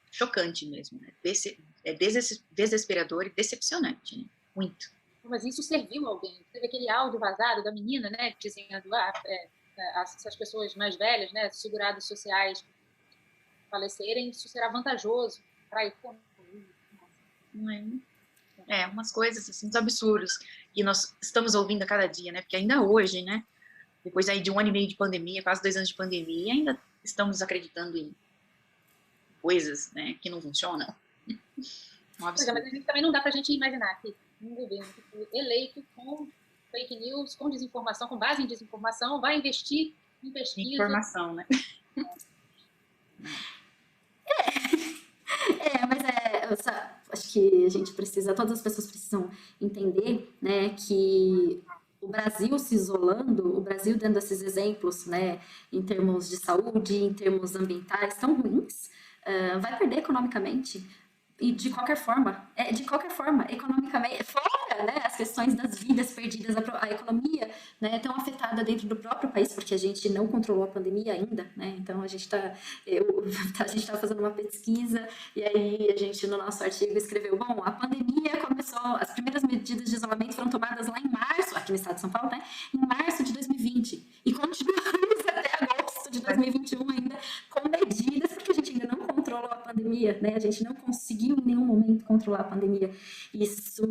chocante mesmo, né? É desesperador e decepcionante, né? Muito. Mas isso serviu a alguém. Teve aquele áudio vazado da menina, né, dizendo essas pessoas mais velhas, né, segurados sociais falecerem, isso será vantajoso para a economia. Umas coisas assim, uns absurdos que nós estamos ouvindo a cada dia, né? Porque ainda hoje, né? Depois aí de 1 ano e meio de pandemia, quase 2 anos de pandemia, ainda estamos acreditando em coisas, né, que não funcionam. Mas a gente também não dá pra gente imaginar que um governo que foi eleito com fake news, com desinformação, com base em desinformação, vai investir em pesquisa. Informação, né? Mas acho que a gente todas as pessoas precisam entender, né, que o Brasil se isolando, o Brasil dando esses exemplos, né, em termos de saúde, em termos ambientais tão ruins, vai perder economicamente, e de qualquer forma, economicamente, fora, né, as questões das vidas perdidas, a economia, né, é tão afetada dentro do próprio país, porque a gente não controlou a pandemia ainda, né, então a gente está fazendo uma pesquisa, e aí a gente, no nosso artigo, escreveu, bom, a pandemia começou, as primeiras medidas de isolamento foram tomadas lá em março, aqui no estado de São Paulo, né, em março de 2020, e continuamos até agosto de 2021 ainda com medidas, porque a gente ainda não controlou a pandemia, né? A gente não conseguiu em nenhum momento controlar a pandemia. Isso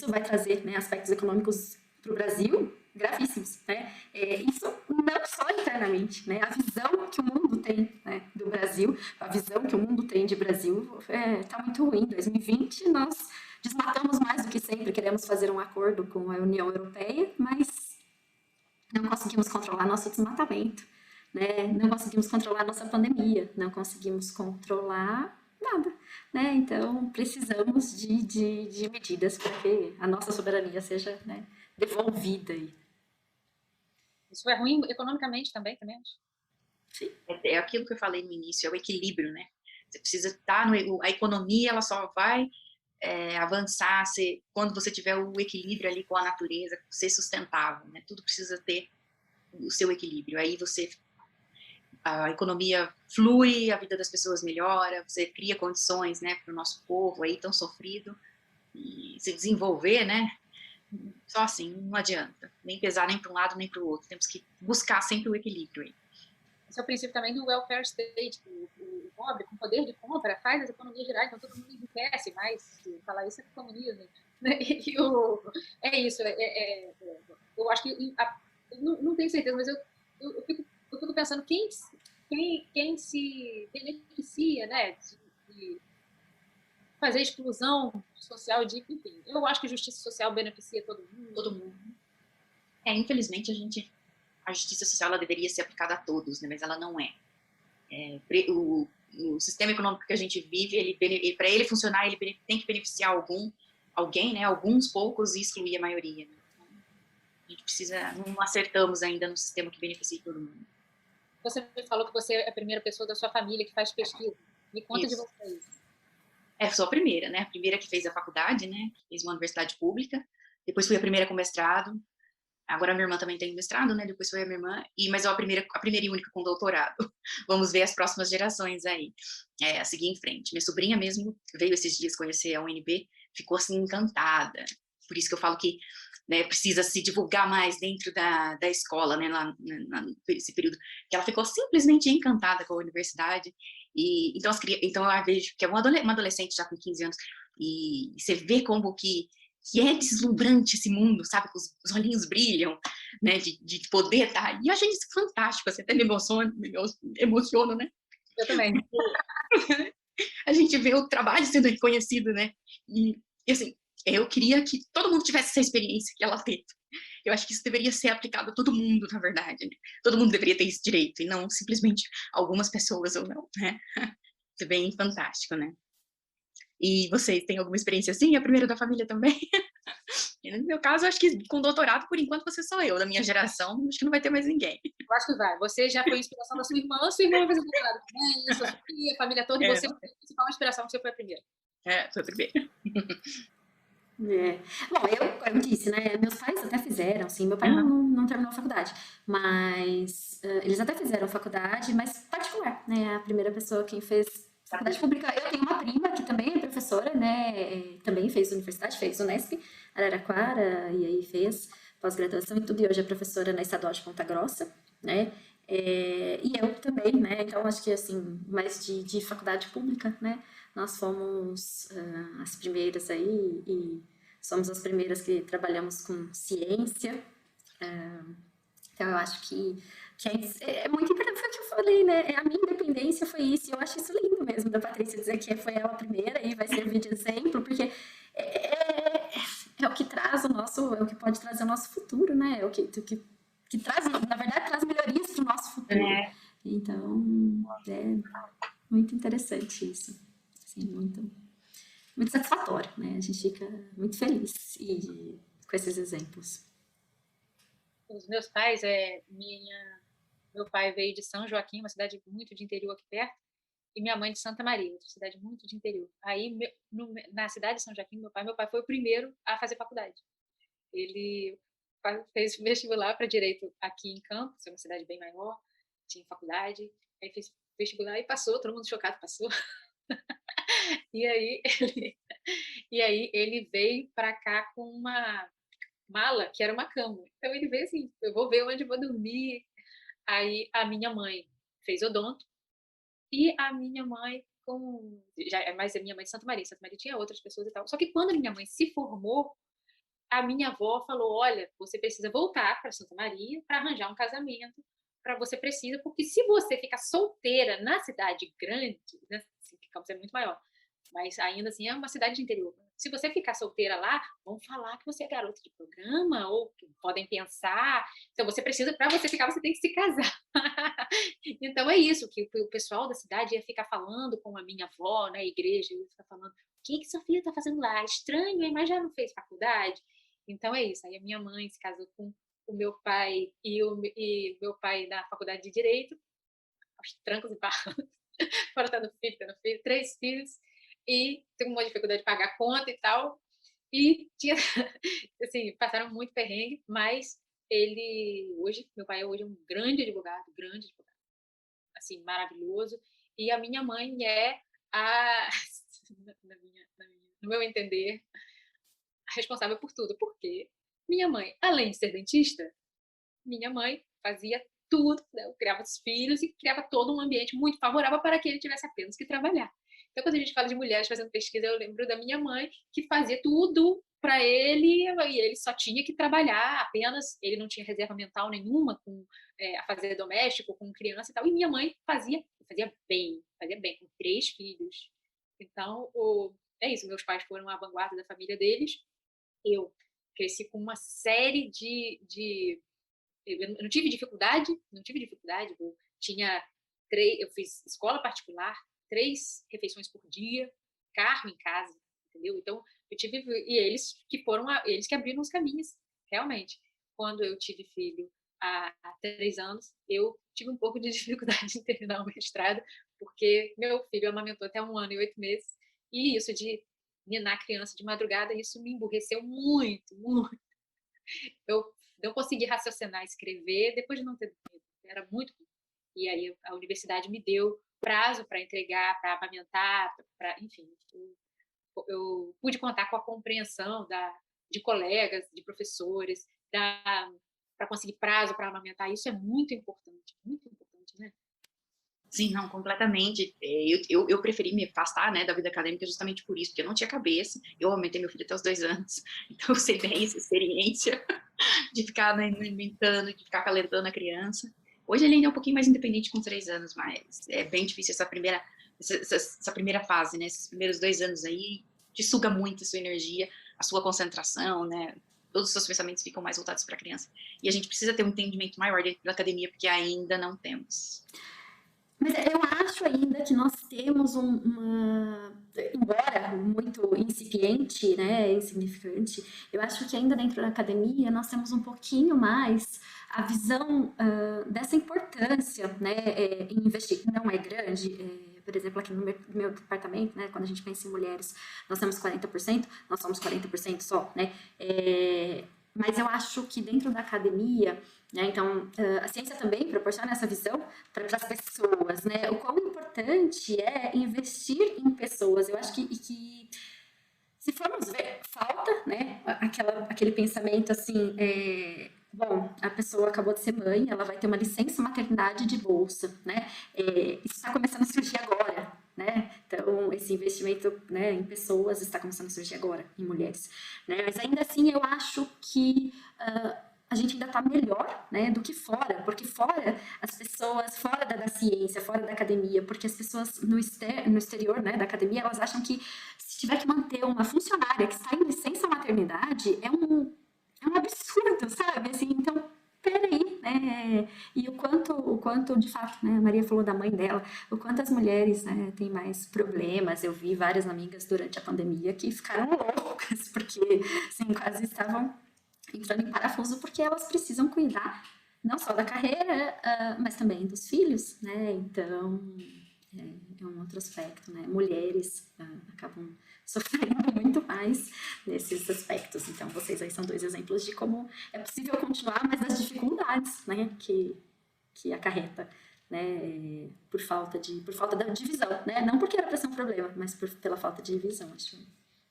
vai trazer, né, aspectos econômicos para o Brasil gravíssimos, né? Isso não só internamente, né? A visão que o mundo tem, né, do Brasil, a visão que o mundo tem de Brasil está muito ruim. Em 2020 nós desmatamos mais do que sempre, queremos fazer um acordo com a União Europeia, mas não conseguimos controlar nosso desmatamento, né? Não conseguimos controlar nossa pandemia, não conseguimos controlar nada, né? Então precisamos de medidas para que a nossa soberania seja, né, devolvida. Isso é ruim economicamente também, acho. Sim. É aquilo que eu falei no início, é o equilíbrio, né? Você precisa estar a economia, ela só vai avançar quando você tiver o equilíbrio ali com a natureza, ser sustentável, né? Tudo precisa ter o seu equilíbrio. Aí a economia flui, a vida das pessoas melhora, você cria condições, né, para o nosso povo aí tão sofrido e se desenvolver, né? Só assim, não adianta, nem pesar nem para um lado nem para o outro. Temos que buscar sempre o equilíbrio aí. Esse é o princípio também do welfare state, o pobre com poder de compra faz as economias girar, então todo mundo enriquece, mas falar isso é comunismo, né? É isso, eu acho que, não tenho certeza, mas eu fico pensando quem se beneficia, né, de fazer exclusão social enfim, eu acho que justiça social beneficia todo mundo. Todo mundo. Infelizmente a justiça social ela deveria ser aplicada a todos, né? Mas ela não é. O sistema econômico que a gente vive, para ele funcionar, ele tem que beneficiar alguém, né? Alguns poucos e excluir a maioria. Né? Então, a gente precisa, não acertamos ainda no sistema que beneficie todo mundo. Você me falou que você é a primeira pessoa da sua família que faz pesquisa. Me conta de vocês. Sou a primeira, né? A primeira que fez a faculdade, né? Fez uma universidade pública. Depois fui a primeira com mestrado. Agora a minha irmã também tem mestrado, né? Depois foi a minha irmã, mas eu a primeira e única com doutorado. Vamos ver as próximas gerações aí, a seguir em frente. Minha sobrinha mesmo veio esses dias conhecer a UNB, ficou assim encantada. Por isso que eu falo que, né, precisa se divulgar mais dentro da escola, né, lá nesse período, que ela ficou simplesmente encantada com a universidade. E então eu vejo que é uma adolescente já com 15 anos, e você vê como que é deslumbrante esse mundo, sabe? Que os olhinhos brilham, né? De poder estar. E eu achei isso fantástico, assim, até me emociono, né? Eu também. A gente vê o trabalho sendo reconhecido, né? E assim, eu queria que todo mundo tivesse essa experiência que ela teve. Eu acho que isso deveria ser aplicado a todo mundo, na verdade. Né? Todo mundo deveria ter esse direito, e não simplesmente algumas pessoas ou não, né? Isso é bem fantástico, né? E vocês têm alguma experiência assim? A primeira da família também? No meu caso, acho que com doutorado, por enquanto, você sou eu. Da minha geração, acho que não vai ter mais ninguém. Eu acho que vai. Você já foi a inspiração da sua irmã vai fazer doutorado também, sua filha, a família toda, e você foi a principal inspiração, você foi a primeira. Foi a primeira. Bom, eu disse, né, meus pais até fizeram, assim, meu pai não terminou a faculdade, mas eles até fizeram faculdade, mas particular, né, a primeira pessoa quem fez faculdade pública, eu tenho uma prima que também é professora, né, também fez universidade, fez Unesp, Araraquara, e aí fez pós-graduação e tudo, e hoje é professora na Estadual de Ponta Grossa, né, e eu também, né, então acho que, assim, mais de faculdade pública, né, nós fomos as primeiras aí e somos as primeiras que trabalhamos com ciência. Então, eu acho que é muito importante, foi o que eu falei, né? A minha independência foi isso, e eu acho isso lindo mesmo, da Patrícia dizer que foi ela a primeira e vai servir de exemplo, porque é o que traz é o que pode trazer o nosso futuro, né? É o que traz, na verdade, traz melhorias para o nosso futuro. Então, é muito interessante isso. Assim, muito satisfatório, né? A gente fica muito feliz com esses exemplos. Os meus pais, meu pai veio de São Joaquim, uma cidade muito de interior aqui perto, e minha mãe de Santa Maria, outra cidade muito de interior. Aí, na cidade de São Joaquim, meu pai foi o primeiro a fazer faculdade. Ele fez vestibular para direito aqui em Campos, é uma cidade bem maior, tinha faculdade, aí fez vestibular e passou, todo mundo chocado, passou. E aí ele veio para cá com uma mala que era uma cama. Então ele veio assim, eu vou ver onde eu vou dormir. Aí a minha mãe fez odonto e a minha mãe mas a minha mãe de Santa Maria tinha outras pessoas e tal. Só que quando a minha mãe se formou, a minha avó falou: olha, você precisa voltar para Santa Maria para arranjar um casamento, você precisa, porque se você ficar solteira na cidade grande, né, assim, que Campos é muito maior, mas ainda assim é uma cidade de interior. Se você ficar solteira lá, vão falar que você é garota de programa, ou que podem pensar. Então você precisa, para você ficar, você tem que se casar. Então é isso, que o pessoal da cidade ia ficar falando com a minha avó na igreja, ia ficar falando: o que sua filha está fazendo lá? Estranho, hein? Mas já não fez faculdade? Então é isso. Aí a minha mãe se casou com o meu pai e meu pai na faculdade de Direito, aos trancos e barrancos, fora tendo filho, 3 filhos, e tem uma dificuldade de pagar conta e tal. E tinha, assim, passaram muito perrengue, mas meu pai hoje é um grande advogado, assim, maravilhoso. E a minha mãe é no meu entender, responsável por tudo, porque minha mãe, além de ser dentista, minha mãe fazia tudo, né? Eu criava os filhos e criava todo um ambiente muito favorável para que ele tivesse apenas que trabalhar. Então, quando a gente fala de mulheres fazendo pesquisa, eu lembro da minha mãe, que fazia tudo para ele, e ele só tinha que trabalhar apenas, ele não tinha reserva mental nenhuma a fazer doméstico, com criança e tal, e minha mãe fazia bem, com 3 filhos. Então, é isso, meus pais foram a vanguarda da família deles, eu cresci com uma série eu não tive dificuldade, eu fiz escola particular, 3 refeições por dia, carro em casa, entendeu? Então, e eles que abriram os caminhos, realmente. Quando eu tive filho há 3 anos, eu tive um pouco de dificuldade em terminar o mestrado, porque meu filho amamentou até 1 ano e 8 meses, e isso de ninar a criança de madrugada, isso me emburreceu muito, muito. Eu não consegui raciocinar, escrever, depois de não ter dormido. Era muito ruim. E aí a universidade me deu prazo para entregar, para amamentar, enfim. Eu pude contar com a compreensão de colegas, de professores, para conseguir prazo para amamentar. Isso é muito importante, né? Sim, não, completamente. Eu preferi me afastar, né, da vida acadêmica justamente por isso, porque eu não tinha cabeça. Eu amamentei meu filho até os 2 anos, então eu sei bem essa experiência de ficar alimentando, de ficar acalentando a criança. Hoje ele ainda é um pouquinho mais independente com 3 anos, mas é bem difícil essa primeira fase, né? Esses primeiros 2 anos aí te suga muito a sua energia, a sua concentração, né? Todos os seus pensamentos ficam mais voltados para a criança. E a gente precisa ter um entendimento maior dentro da academia, porque ainda não temos. Mas eu acho ainda que nós temos embora muito incipiente, né, insignificante, eu acho que ainda dentro da academia nós temos um pouquinho mais a visão dessa importância, né, em investir. Não é grande, por exemplo, aqui no meu departamento, né, quando a gente pensa em mulheres, nós temos 40%, nós somos 40% só, né, mas eu acho que dentro da academia, né, então a ciência também proporciona essa visão para as pessoas, né, o quão importante é investir em pessoas. Eu acho que se formos ver, falta, né, aquele pensamento assim, bom, a pessoa acabou de ser mãe, ela vai ter uma licença maternidade de bolsa, né, isso está começando a surgir agora, né, então esse investimento, né, em pessoas está começando a surgir agora, em mulheres, né, mas ainda assim eu acho que a gente ainda está melhor, né, do que fora, porque fora as pessoas, fora da ciência, fora da academia, porque as pessoas no exterior, né, da academia, elas acham que se tiver que manter uma funcionária que está em licença maternidade, é um absurdo, sabe? Assim, então, peraí, né? E o quanto de fato, né? A Maria falou da mãe dela, o quanto as mulheres, né, têm mais problemas. Eu vi várias amigas durante a pandemia que ficaram loucas, porque, assim, quase estavam entrando em parafuso, porque elas precisam cuidar não só da carreira, mas também dos filhos, né? Então, é um outro aspecto, né? Mulheres acabam sofrendo muito mais nesses aspectos. Então, vocês aí são 2 exemplos de como é possível continuar, mas das dificuldades, né, que acarreta, né, por falta da divisão, né? Não porque era para ser um problema, mas pela falta de visão. Acho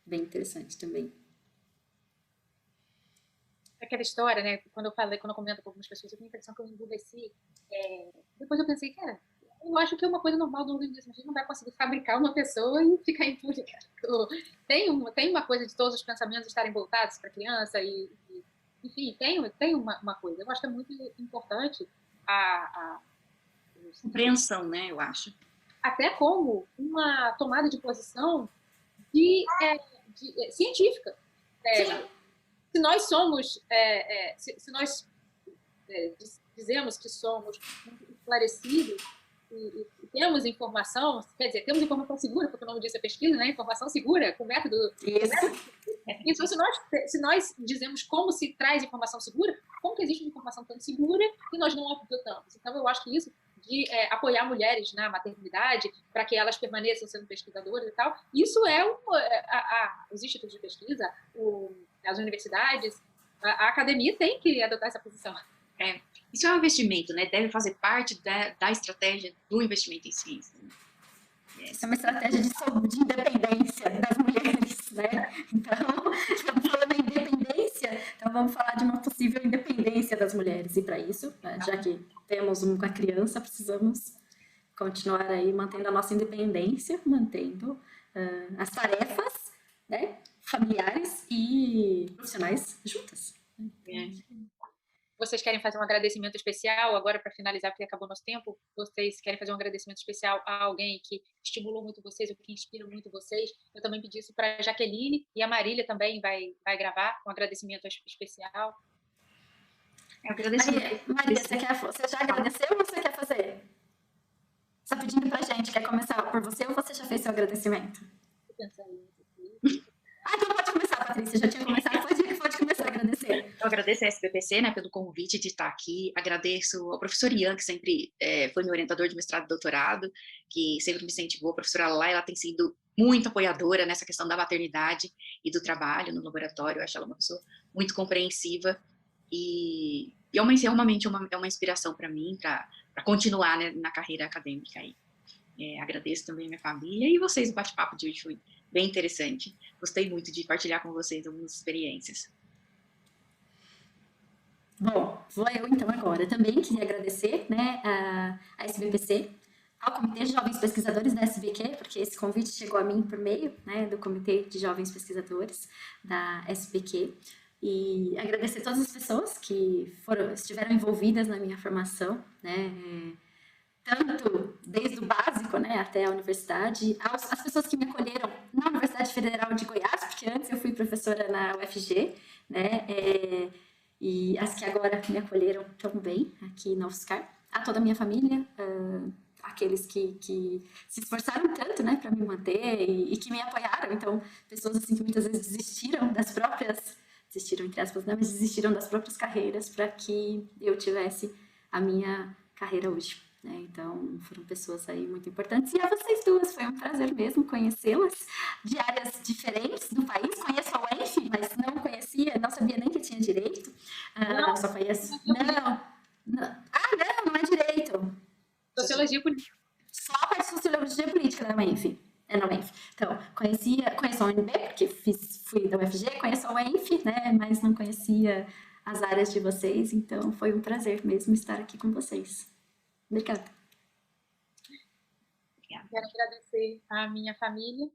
bem interessante também. Aquela história, né? Quando eu comento com algumas pessoas, eu tenho a impressão que eu emburreci. Depois eu pensei, cara, eu acho que é uma coisa normal do organismo. A gente não vai conseguir fabricar uma pessoa e ficar impune. Tem uma coisa de todos os pensamentos estarem voltados para a criança enfim, tem uma coisa. Eu acho que é muito importante compreensão, né, eu acho. Até como uma tomada de posição científica. Se nós somos, se nós dizemos que somos esclarecidos e temos informação, quer dizer, temos informação segura, porque o nome disso é pesquisa, né? Informação segura, com método. Então, se nós dizemos como se traz informação segura, como que existe uma informação tão segura e nós não a adotamos? Então, eu acho que isso de apoiar mulheres na maternidade para que elas permaneçam sendo pesquisadoras e tal, isso os institutos de pesquisa, as universidades, a academia tem que adotar essa posição. Isso é um investimento, né? Deve fazer parte da estratégia do investimento em ciência. Isso é uma estratégia de independência das mulheres, né? Então, estamos falando em independência, então vamos falar de uma possível independência das mulheres. E para isso, né, já que temos uma criança, precisamos continuar aí mantendo a nossa independência, mantendo as tarefas, né, familiares e profissionais juntas. Vocês querem fazer um agradecimento especial agora para finalizar, porque acabou nosso tempo? Vocês querem fazer um agradecimento especial a alguém que estimulou muito vocês, ou que inspira muito vocês? Eu também pedi isso para a Jaqueline, e a Marília também vai gravar um agradecimento especial. Maria, você já agradeceu ou você quer fazer? Você está pedindo para a gente, quer começar por você ou você já fez seu agradecimento? Estou pensando nisso. Então pode começar, Patrícia, já tinha começado, pode começar a agradecer. Eu agradeço a SBPC, né, pelo convite de estar aqui, agradeço ao professor Ian, que sempre foi meu orientador de mestrado e doutorado, que sempre me incentivou, a professora Laila tem sido muito apoiadora nessa questão da maternidade e do trabalho no laboratório, eu acho ela uma pessoa muito compreensiva e realmente uma inspiração para mim, para continuar, né, na carreira acadêmica aí. Agradeço também a minha família e vocês, o bate-papo de hoje foi bem interessante. Gostei muito de partilhar com vocês algumas experiências. Bom, vou eu então agora. Também queria agradecer, né, a SBPC, ao Comitê de Jovens Pesquisadores da SBQ, porque esse convite chegou a mim por meio, né, do Comitê de Jovens Pesquisadores da SBQ. E agradecer todas as pessoas que estiveram envolvidas na minha formação, né, tanto desde o básico, né, até a universidade, as pessoas que me acolheram na Universidade Federal de Goiás, porque antes eu fui professora na UFG, né, e as que agora me acolheram também aqui na UFSCar, a toda a minha família, aqueles que se esforçaram tanto, né, para me manter e que me apoiaram, então pessoas assim que muitas vezes desistiram entre aspas, né, mas desistiram das próprias carreiras para que eu tivesse a minha carreira hoje. Né? Então, foram pessoas aí muito importantes. E a vocês duas, foi um prazer mesmo conhecê-las, de áreas diferentes do país. Conheço a UENF, mas não conhecia, não sabia nem que tinha direito. Só conheço... Não é direito. Sociologia política. Só a parte de sociologia política da UENF. Na UENF. Então, conheço a UNB, porque fui da UFG, conheço a UENF, né? Mas não conhecia as áreas de vocês, então foi um prazer mesmo estar aqui com vocês. Obrigada. Quero agradecer à minha família,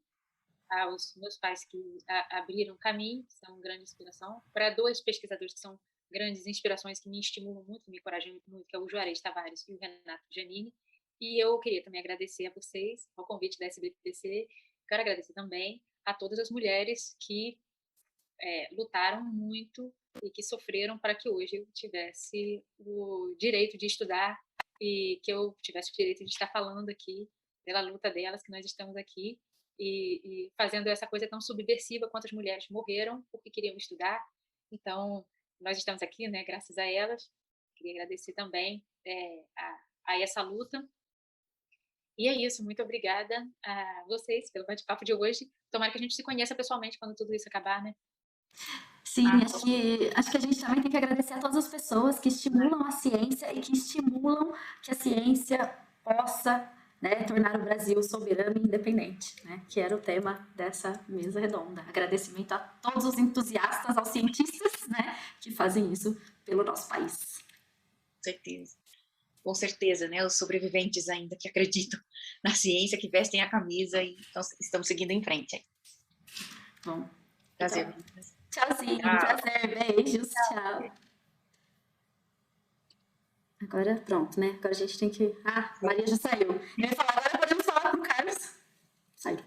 aos meus pais que abriram o caminho, que são grande inspiração, para 2 pesquisadores que são grandes inspirações, que me estimulam muito, me encorajam muito, que é o Juarez Tavares e o Renato Giannini. E eu queria também agradecer a vocês, ao convite da SBPC. Quero agradecer também a todas as mulheres que lutaram muito e que sofreram para que hoje eu tivesse o direito de estudar e que eu tivesse o direito de estar falando aqui pela luta delas, que nós estamos aqui e fazendo essa coisa tão subversiva quanto as mulheres morreram porque queriam estudar. Então, nós estamos aqui, né, graças a elas. Queria agradecer também a essa luta. E é isso, muito obrigada a vocês pelo bate-papo de hoje. Tomara que a gente se conheça pessoalmente quando tudo isso acabar, né? Sim, acho que a gente também tem que agradecer a todas as pessoas que estimulam a ciência e que estimulam que a ciência possa, né, tornar o Brasil soberano e independente, né, que era o tema dessa mesa redonda. Agradecimento a todos os entusiastas, aos cientistas, né, que fazem isso pelo nosso país. Com certeza, né, os sobreviventes ainda que acreditam na ciência, que vestem a camisa e estão seguindo em frente. Bom, Prazer. Então, tchauzinho, prazer, beijos, tchau. Agora, pronto, né? Agora a gente tem que... Ah, Maria já saiu. Eu ia falar, agora podemos falar com o Carlos. Saiu.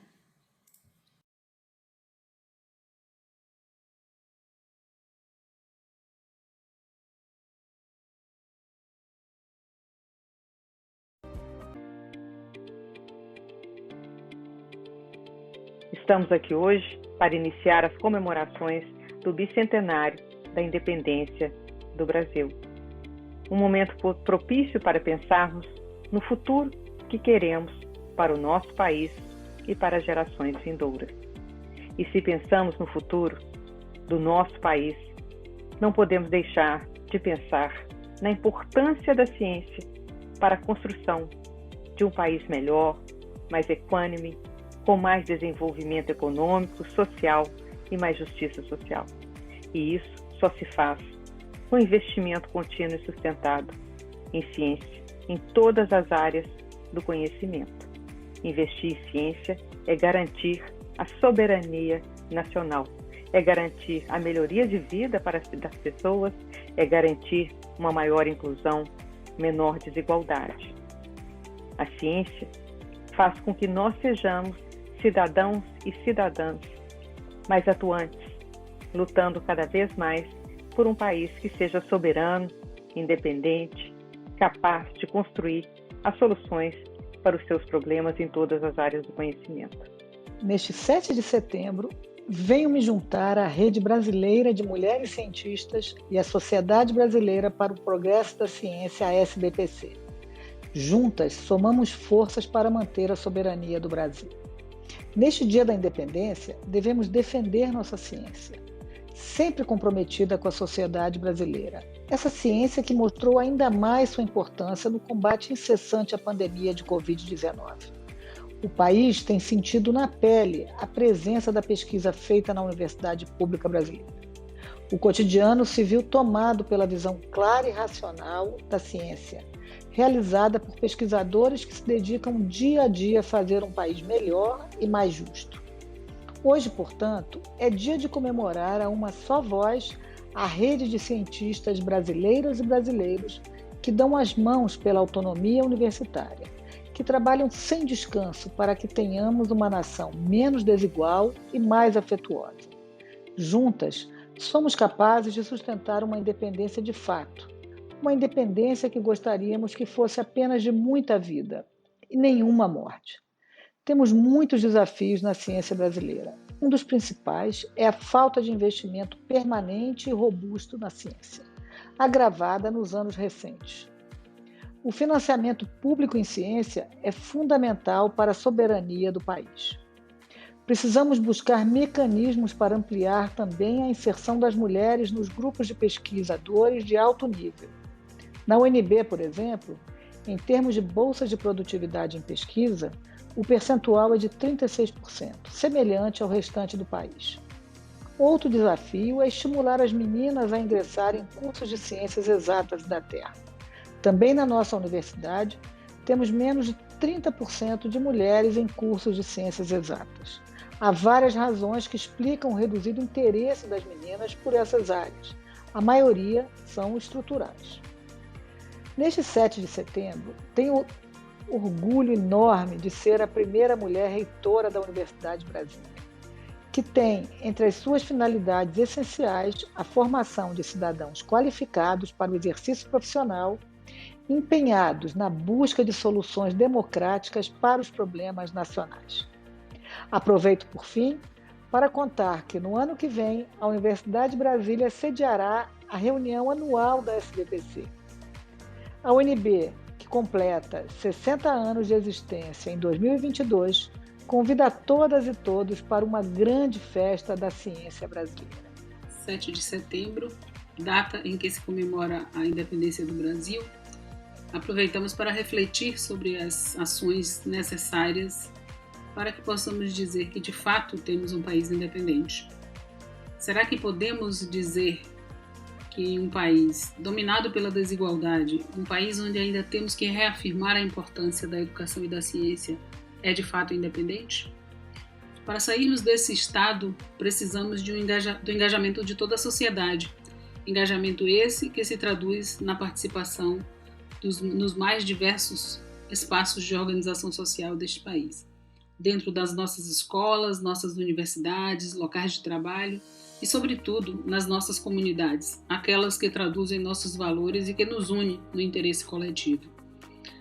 Estamos aqui hoje para iniciar as comemorações do bicentenário da independência do Brasil. Um momento propício para pensarmos no futuro que queremos para o nosso país e para as gerações vindouras. E se pensamos no futuro do nosso país, não podemos deixar de pensar na importância da ciência para a construção de um país melhor, mais equânime, com mais desenvolvimento econômico, social e mais justiça social. E isso só se faz com investimento contínuo e sustentado em ciência, em todas as áreas do conhecimento. Investir em ciência é garantir a soberania nacional, é garantir a melhoria de vida das pessoas, é garantir uma maior inclusão, menor desigualdade. A ciência faz com que nós sejamos cidadãos e cidadãs mais atuantes, lutando cada vez mais por um país que seja soberano, independente, capaz de construir as soluções para os seus problemas em todas as áreas do conhecimento. Neste 7 de setembro, venho me juntar à Rede Brasileira de Mulheres Cientistas e à Sociedade Brasileira para o Progresso da Ciência, a SBPC. Juntas, somamos forças para manter a soberania do Brasil. Neste Dia da Independência, devemos defender nossa ciência, sempre comprometida com a sociedade brasileira. Essa ciência que mostrou ainda mais sua importância no combate incessante à pandemia de Covid-19. O país tem sentido na pele a presença da pesquisa feita na Universidade Pública Brasileira. O cotidiano se viu tomado pela visão clara e racional da ciência, realizada por pesquisadores que se dedicam dia a dia a fazer um país melhor e mais justo. Hoje, portanto, é dia de comemorar a uma só voz a rede de cientistas brasileiras e brasileiros que dão as mãos pela autonomia universitária, que trabalham sem descanso para que tenhamos uma nação menos desigual e mais afetuosa. Juntas, somos capazes de sustentar uma independência de fato, uma independência que gostaríamos que fosse apenas de muita vida e nenhuma morte. Temos muitos desafios na ciência brasileira. Um dos principais é a falta de investimento permanente e robusto na ciência, agravada nos anos recentes. O financiamento público em ciência é fundamental para a soberania do país. Precisamos buscar mecanismos para ampliar também a inserção das mulheres nos grupos de pesquisadores de alto nível. Na UNB, por exemplo, em termos de bolsas de produtividade em pesquisa, o percentual é de 36%, semelhante ao restante do país. Outro desafio é estimular as meninas a ingressarem em cursos de ciências exatas da Terra. Também na nossa universidade, temos menos de 30% de mulheres em cursos de ciências exatas. Há várias razões que explicam o reduzido interesse das meninas por essas áreas. A maioria são estruturais. Neste 7 de setembro, tenho orgulho enorme de ser a primeira mulher reitora da Universidade Brasileira, que tem entre as suas finalidades essenciais a formação de cidadãos qualificados para o exercício profissional, empenhados na busca de soluções democráticas para os problemas nacionais. Aproveito, por fim, para contar que no ano que vem a Universidade de Brasília sediará a reunião anual da SBPC. A UNB, que completa 60 anos de existência em 2022, convida a todas e todos para uma grande festa da ciência brasileira. 7 de setembro, data em que se comemora a independência do Brasil, aproveitamos para refletir sobre as ações necessárias para que possamos dizer que de fato temos um país independente. Será que podemos dizer que um país dominado pela desigualdade, um país onde ainda temos que reafirmar a importância da educação e da ciência, é de fato independente? Para sairmos desse estado, precisamos do engajamento de toda a sociedade. Engajamento esse que se traduz na participação nos mais diversos espaços de organização social deste país. Dentro das nossas escolas, nossas universidades, locais de trabalho e, sobretudo, nas nossas comunidades, aquelas que traduzem nossos valores e que nos unem no interesse coletivo.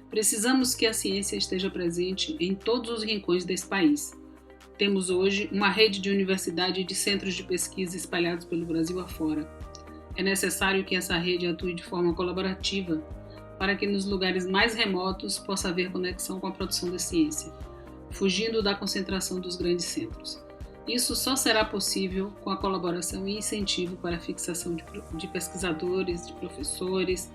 Precisamos que a ciência esteja presente em todos os rincões desse país. Temos hoje uma rede de universidade e de centros de pesquisa espalhados pelo Brasil afora. É necessário que essa rede atue de forma colaborativa para que nos lugares mais remotos possa haver conexão com a produção da ciência, fugindo da concentração dos grandes centros. Isso só será possível com a colaboração e incentivo para a fixação de pesquisadores, de professores.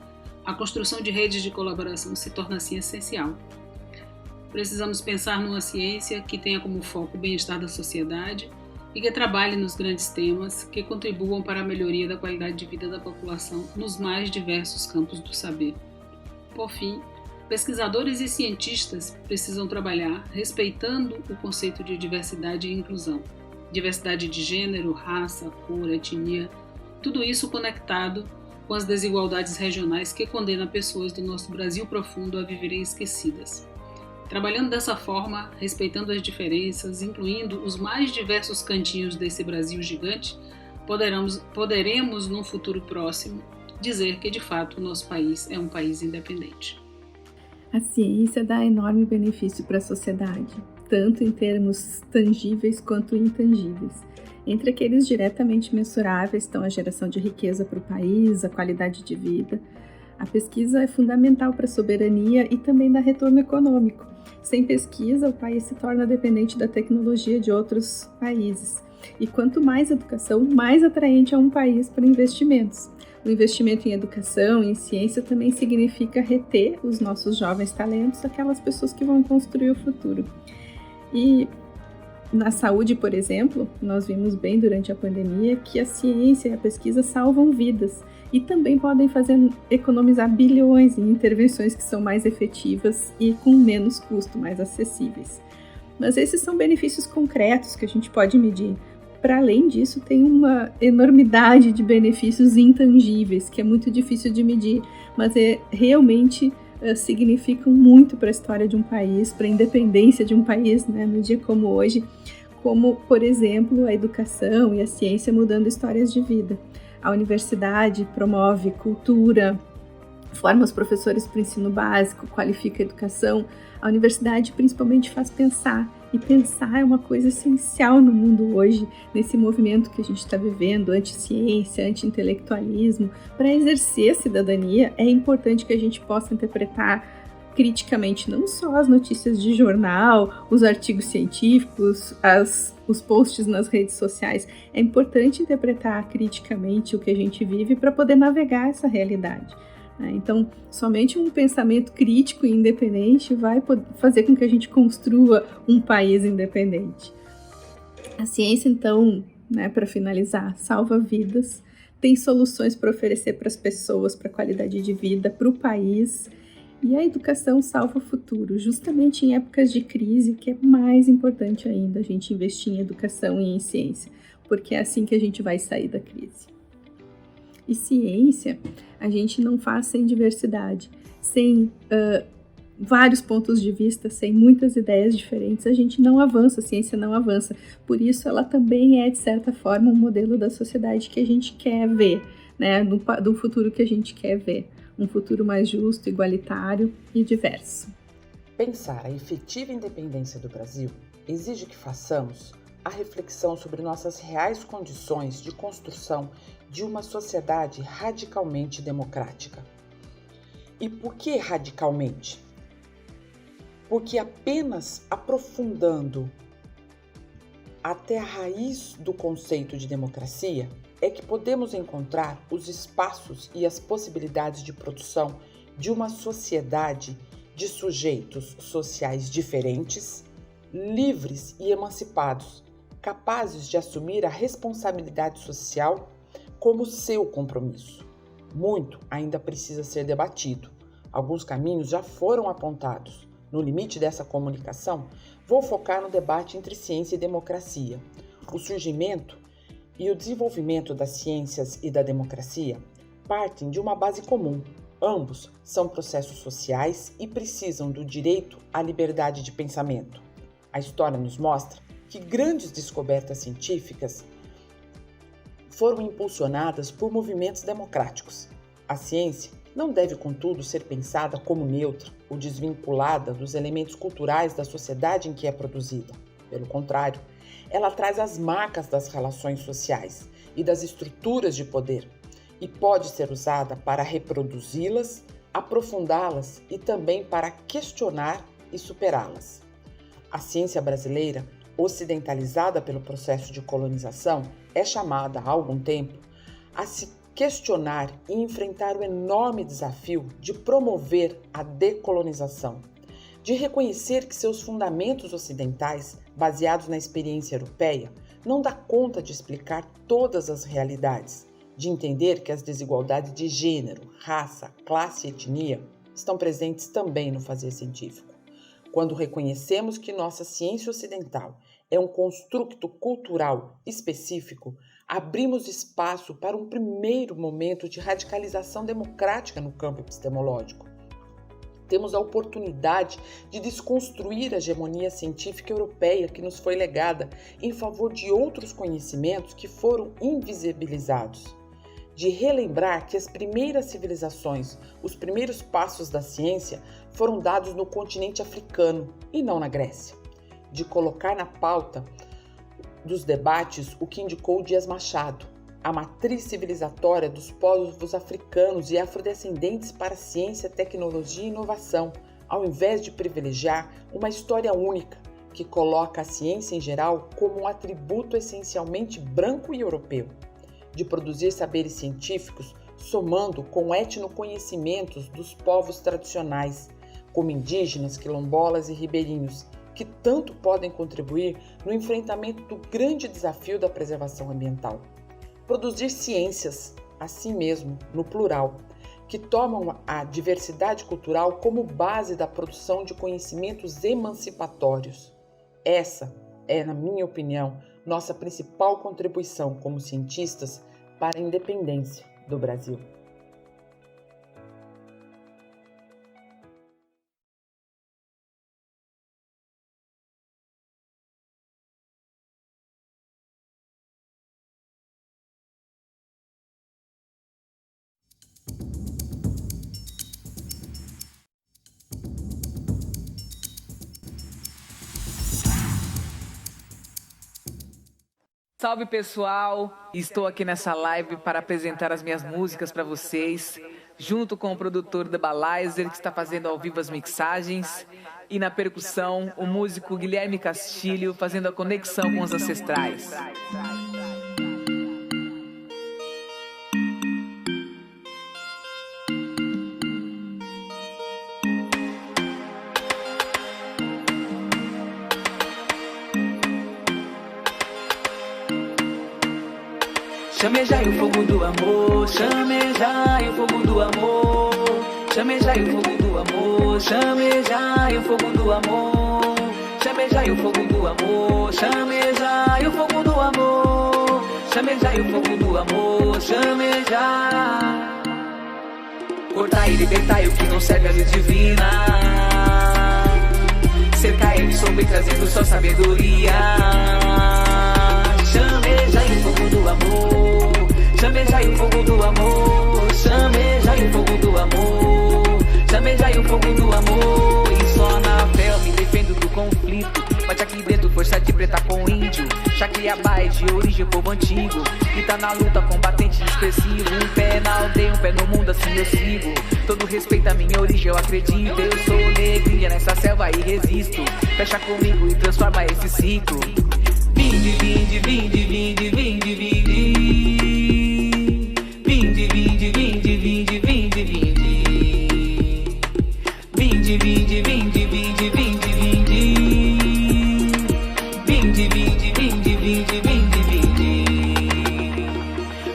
A construção de redes de colaboração se torna assim essencial. Precisamos pensar numa ciência que tenha como foco o bem-estar da sociedade e que trabalhe nos grandes temas que contribuam para a melhoria da qualidade de vida da população nos mais diversos campos do saber. Por fim, pesquisadores e cientistas precisam trabalhar respeitando o conceito de diversidade e inclusão. Diversidade de gênero, raça, cor, etnia, tudo isso conectado com as desigualdades regionais que condenam pessoas do nosso Brasil profundo a viverem esquecidas. Trabalhando dessa forma, respeitando as diferenças, incluindo os mais diversos cantinhos desse Brasil gigante, poderemos, num futuro próximo, dizer que, de fato, o nosso país é um país independente. A ciência dá enorme benefício para a sociedade, tanto em termos tangíveis quanto intangíveis. Entre aqueles diretamente mensuráveis estão a geração de riqueza para o país, a qualidade de vida. A pesquisa é fundamental para a soberania e também dá retorno econômico. Sem pesquisa, o país se torna dependente da tecnologia de outros países. E quanto mais educação, mais atraente é um país para investimentos. O investimento em educação e em ciência também significa reter os nossos jovens talentos, aquelas pessoas que vão construir o futuro. E na saúde, por exemplo, nós vimos bem durante a pandemia que a ciência e a pesquisa salvam vidas e também podem economizar bilhões em intervenções que são mais efetivas e com menos custo, mais acessíveis. Mas esses são benefícios concretos que a gente pode medir. Para além disso, tem uma enormidade de benefícios intangíveis, que é muito difícil de medir, mas realmente significam muito para a história de um país, para a independência de um país, né, no dia como hoje, como, por exemplo, a educação e a ciência mudando histórias de vida. A universidade promove cultura, forma os professores para o ensino básico, qualifica a educação. A universidade principalmente faz pensar, e pensar é uma coisa essencial no mundo hoje, nesse movimento que a gente está vivendo, anti-ciência, anti-intelectualismo. Para exercer a cidadania, é importante que a gente possa interpretar criticamente não só as notícias de jornal, os artigos científicos, os posts nas redes sociais. É importante interpretar criticamente o que a gente vive para poder navegar essa realidade. Então, somente um pensamento crítico e independente vai fazer com que a gente construa um país independente. A ciência, então, para finalizar, salva vidas, tem soluções para oferecer para as pessoas, para a qualidade de vida, para o país. E a educação salva o futuro, justamente em épocas de crise, que é mais importante ainda a gente investir em educação e em ciência, porque é assim que a gente vai sair da crise. E ciência, a gente não faz sem diversidade, sem vários pontos de vista, sem muitas ideias diferentes, a gente não avança, a ciência não avança. Por isso, ela também é, de certa forma, um modelo da sociedade que a gente quer ver, né? Do futuro que a gente quer ver. Um futuro mais justo, igualitário e diverso. Pensar a efetiva independência do Brasil exige que façamos a reflexão sobre nossas reais condições de construção de uma sociedade radicalmente democrática. E por que radicalmente? Porque apenas aprofundando até a raiz do conceito de democracia é que podemos encontrar os espaços e as possibilidades de produção de uma sociedade de sujeitos sociais diferentes, livres e emancipados, capazes de assumir a responsabilidade social como seu compromisso. Muito ainda precisa ser debatido. Alguns caminhos já foram apontados. No limite dessa comunicação, vou focar no debate entre ciência e democracia. O surgimento e o desenvolvimento das ciências e da democracia partem de uma base comum. Ambos são processos sociais e precisam do direito à liberdade de pensamento. A história nos mostra que grandes descobertas científicas foram impulsionadas por movimentos democráticos. A ciência não deve, contudo, ser pensada como neutra ou desvinculada dos elementos culturais da sociedade em que é produzida. Pelo contrário, ela traz as marcas das relações sociais e das estruturas de poder e pode ser usada para reproduzi-las, aprofundá-las e também para questionar e superá-las. A ciência brasileira, ocidentalizada pelo processo de colonização, é chamada há algum tempo a se questionar e enfrentar o enorme desafio de promover a decolonização, de reconhecer que seus fundamentos ocidentais, baseados na experiência europeia, não dá conta de explicar todas as realidades, de entender que as desigualdades de gênero, raça, classe e etnia estão presentes também no fazer científico. Quando reconhecemos que nossa ciência ocidental é um construto cultural específico, abrimos espaço para um primeiro momento de radicalização democrática no campo epistemológico. Temos a oportunidade de desconstruir a hegemonia científica europeia que nos foi legada em favor de outros conhecimentos que foram invisibilizados, de relembrar que as primeiras civilizações, os primeiros passos da ciência foram dados no continente africano e não na Grécia, de colocar na pauta dos debates o que indicou Dias Machado, a matriz civilizatória dos povos africanos e afrodescendentes para ciência, tecnologia e inovação, ao invés de privilegiar uma história única que coloca a ciência em geral como um atributo essencialmente branco e europeu, de produzir saberes científicos somando com etnoconhecimentos dos povos tradicionais, como indígenas, quilombolas e ribeirinhos, que tanto podem contribuir no enfrentamento do grande desafio da preservação ambiental. Produzir ciências, assim mesmo, no plural, que tomam a diversidade cultural como base da produção de conhecimentos emancipatórios. Essa é, na minha opinião, nossa principal contribuição como cientistas para a independência do Brasil. Salve pessoal, estou aqui nessa live para apresentar as minhas músicas para vocês, junto com o produtor The Balizer, que está fazendo ao vivo as mixagens, e na percussão o músico Guilherme Castilho fazendo a conexão com os ancestrais. Chamejai o fogo do amor, chamejai o fogo do amor, chamejai o fogo do amor, chamejai o fogo do amor, chamejai o fogo do amor, chamejai o fogo do amor, chamejai o fogo do amor, chamejai. Cortai e libertai o que não serve à lei divina, cercai de sombra e trazendo só sabedoria. Chamejai o fogo do amor, chamejai o fogo do amor, chamejai o fogo do amor, chamejai o fogo do amor. E só na fé eu me defendo do conflito. Bate aqui dentro, força de preta com índio, Chacriabá é de origem povo antigo, e tá na luta combatente expressivo. Um pé na aldeia, um pé no mundo, assim eu sigo. Todo respeito à minha hoje eu acredito. Eu sou negrinha nessa selva e resisto. Fecha comigo e transforma esse ciclo. Vinde, vinde, vinde, vinde, vinde, vinde. Vinde, vinde, vinde, vinde, vinde, vinde. Vinde, vinde, vinde, vinde, vinde, vinde. Vinde, vinde, vinde, vinde, vinde, vinde.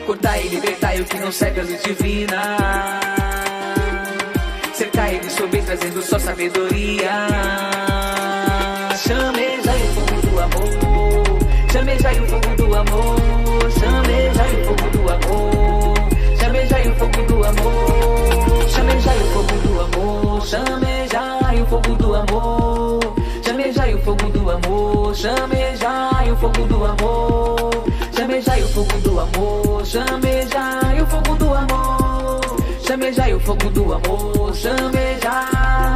Cortar e libertar o que não serve a luz divina. Cercar e dissolver trazendo só sabedoria. Chamejai o fogo do amor. Chamejai o fogo do amor. Chamejai o fogo do amor. Chamejai o fogo do amor. Chamejai o fogo do amor. Chamejai o fogo do amor. Chamejai o fogo do amor. Chamejai o fogo do amor. Chamejai o fogo do amor. Chamejai o fogo do amor. Chamejai o fogo do amor. Chamejai.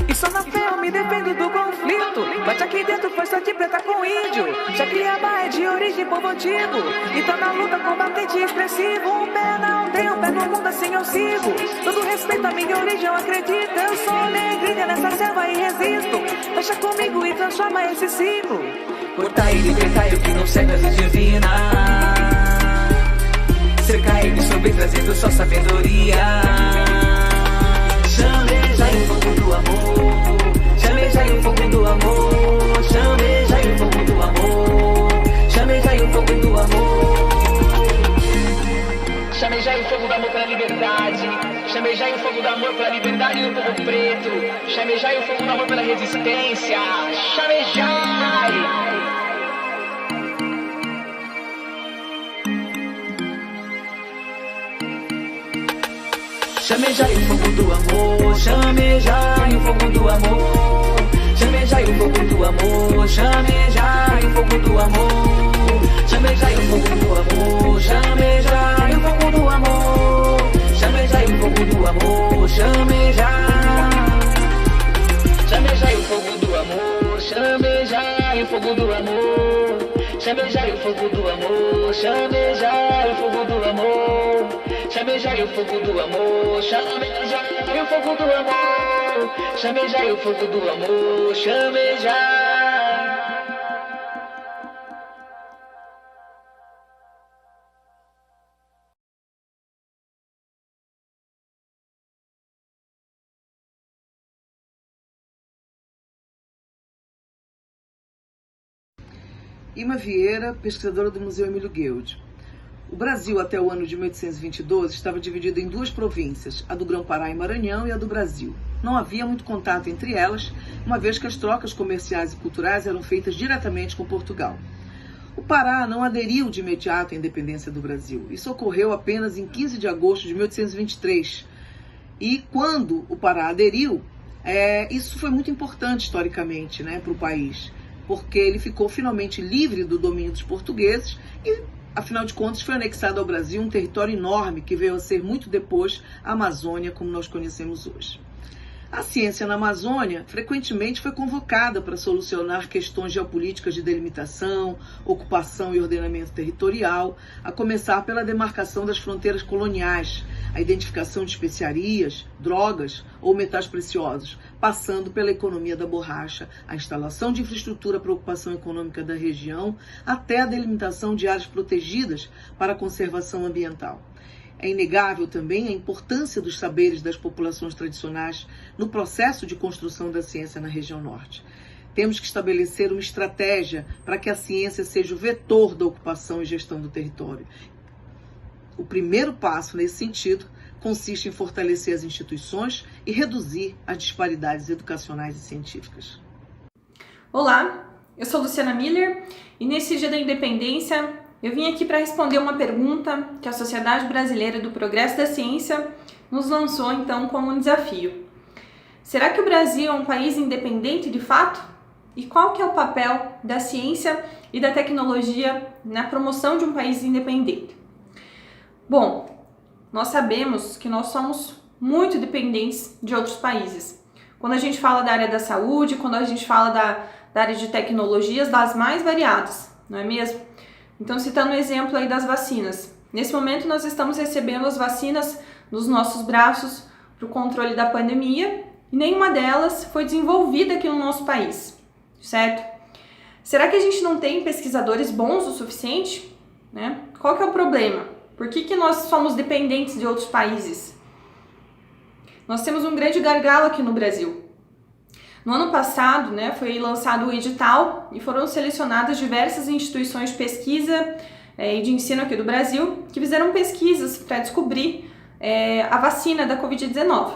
E só na fé eu me defendo do conflito. Bate aqui dentro, força de preta com índio. Jacriabá é de origem povo antigo. E tá na luta combatente e expressivo. Um pé na aldeia, um pé no mundo, assim eu sigo. Todo respeito à minha origem, eu acredito. Eu sou negrinha nessa selva e resisto. Fecha comigo e transforma esse ciclo. Cortar e libertar o que não serve a luz divina. Cercar e dissolver trazendo só sabedoria. Chamejai o fogo do amor. Chamejai o fogo do amor. Chamejai o fogo do amor. Chamejai o fogo do amor. Chamejai o fogo do amor pela liberdade. Chamejai o fogo do amor pela liberdade do povo preto. Chamejai o fogo do amor pela resistência. Chamejai. Chamejai o fogo do amor, chamejai o fogo do amor. Chamejai o fogo do amor, chamejai o fogo do amor. Chamejai o fogo do amor, chamejai o fogo do amor. Chamejai o fogo do amor, chamejai. Chamejai o fogo do amor, chamejai o fogo do amor. Chamejai o fogo do amor, chamejai o fogo do amor. Chamejai o fogo do amor, chamejai o fogo do amor. Chamejai o fogo do amor, chamejai. Ima Vieira, pesquisadora do Museu Emílio Guild. O Brasil, até o ano de 1812, estava dividido em duas províncias, a do Grão-Pará e Maranhão e a do Brasil. Não havia muito contato entre elas, uma vez que as trocas comerciais e culturais eram feitas diretamente com Portugal. O Pará não aderiu de imediato à independência do Brasil. Isso ocorreu apenas em 15 de agosto de 1823. E quando o Pará aderiu, isso foi muito importante historicamente, para o país, porque ele ficou finalmente livre do domínio dos portugueses e, afinal de contas, foi anexado ao Brasil um território enorme que veio a ser muito depois a Amazônia, como nós conhecemos hoje. A ciência na Amazônia frequentemente foi convocada para solucionar questões geopolíticas de delimitação, ocupação e ordenamento territorial, a começar pela demarcação das fronteiras coloniais, a identificação de especiarias, drogas ou metais preciosos, passando pela economia da borracha, a instalação de infraestrutura para a ocupação econômica da região, até a delimitação de áreas protegidas para a conservação ambiental. É inegável também a importância dos saberes das populações tradicionais no processo de construção da ciência na região norte. Temos que estabelecer uma estratégia para que a ciência seja o vetor da ocupação e gestão do território. O primeiro passo nesse sentido consiste em fortalecer as instituições e reduzir as disparidades educacionais e científicas. Olá, eu sou Luciana Miller e nesse Dia da Independência eu vim aqui para responder uma pergunta que a Sociedade Brasileira do Progresso da Ciência nos lançou então como um desafio. Será que o Brasil é um país independente de fato? E qual que é o papel da ciência e da tecnologia na promoção de um país independente? Bom, nós sabemos que nós somos muito dependentes de outros países. Quando a gente fala da área da saúde, quando a gente fala da área de tecnologias, das mais variadas, não é mesmo? Então, citando o exemplo aí das vacinas. Nesse momento, nós estamos recebendo as vacinas nos nossos braços para o controle da pandemia e nenhuma delas foi desenvolvida aqui no nosso país, certo? Será que a gente não tem pesquisadores bons o suficiente? Né? Qual que é o problema? Por que nós somos dependentes de outros países? Nós temos um grande gargalo aqui no Brasil. No ano passado, né, foi lançado o edital e foram selecionadas diversas instituições de pesquisa e de ensino aqui do Brasil que fizeram pesquisas para descobrir a vacina da Covid-19.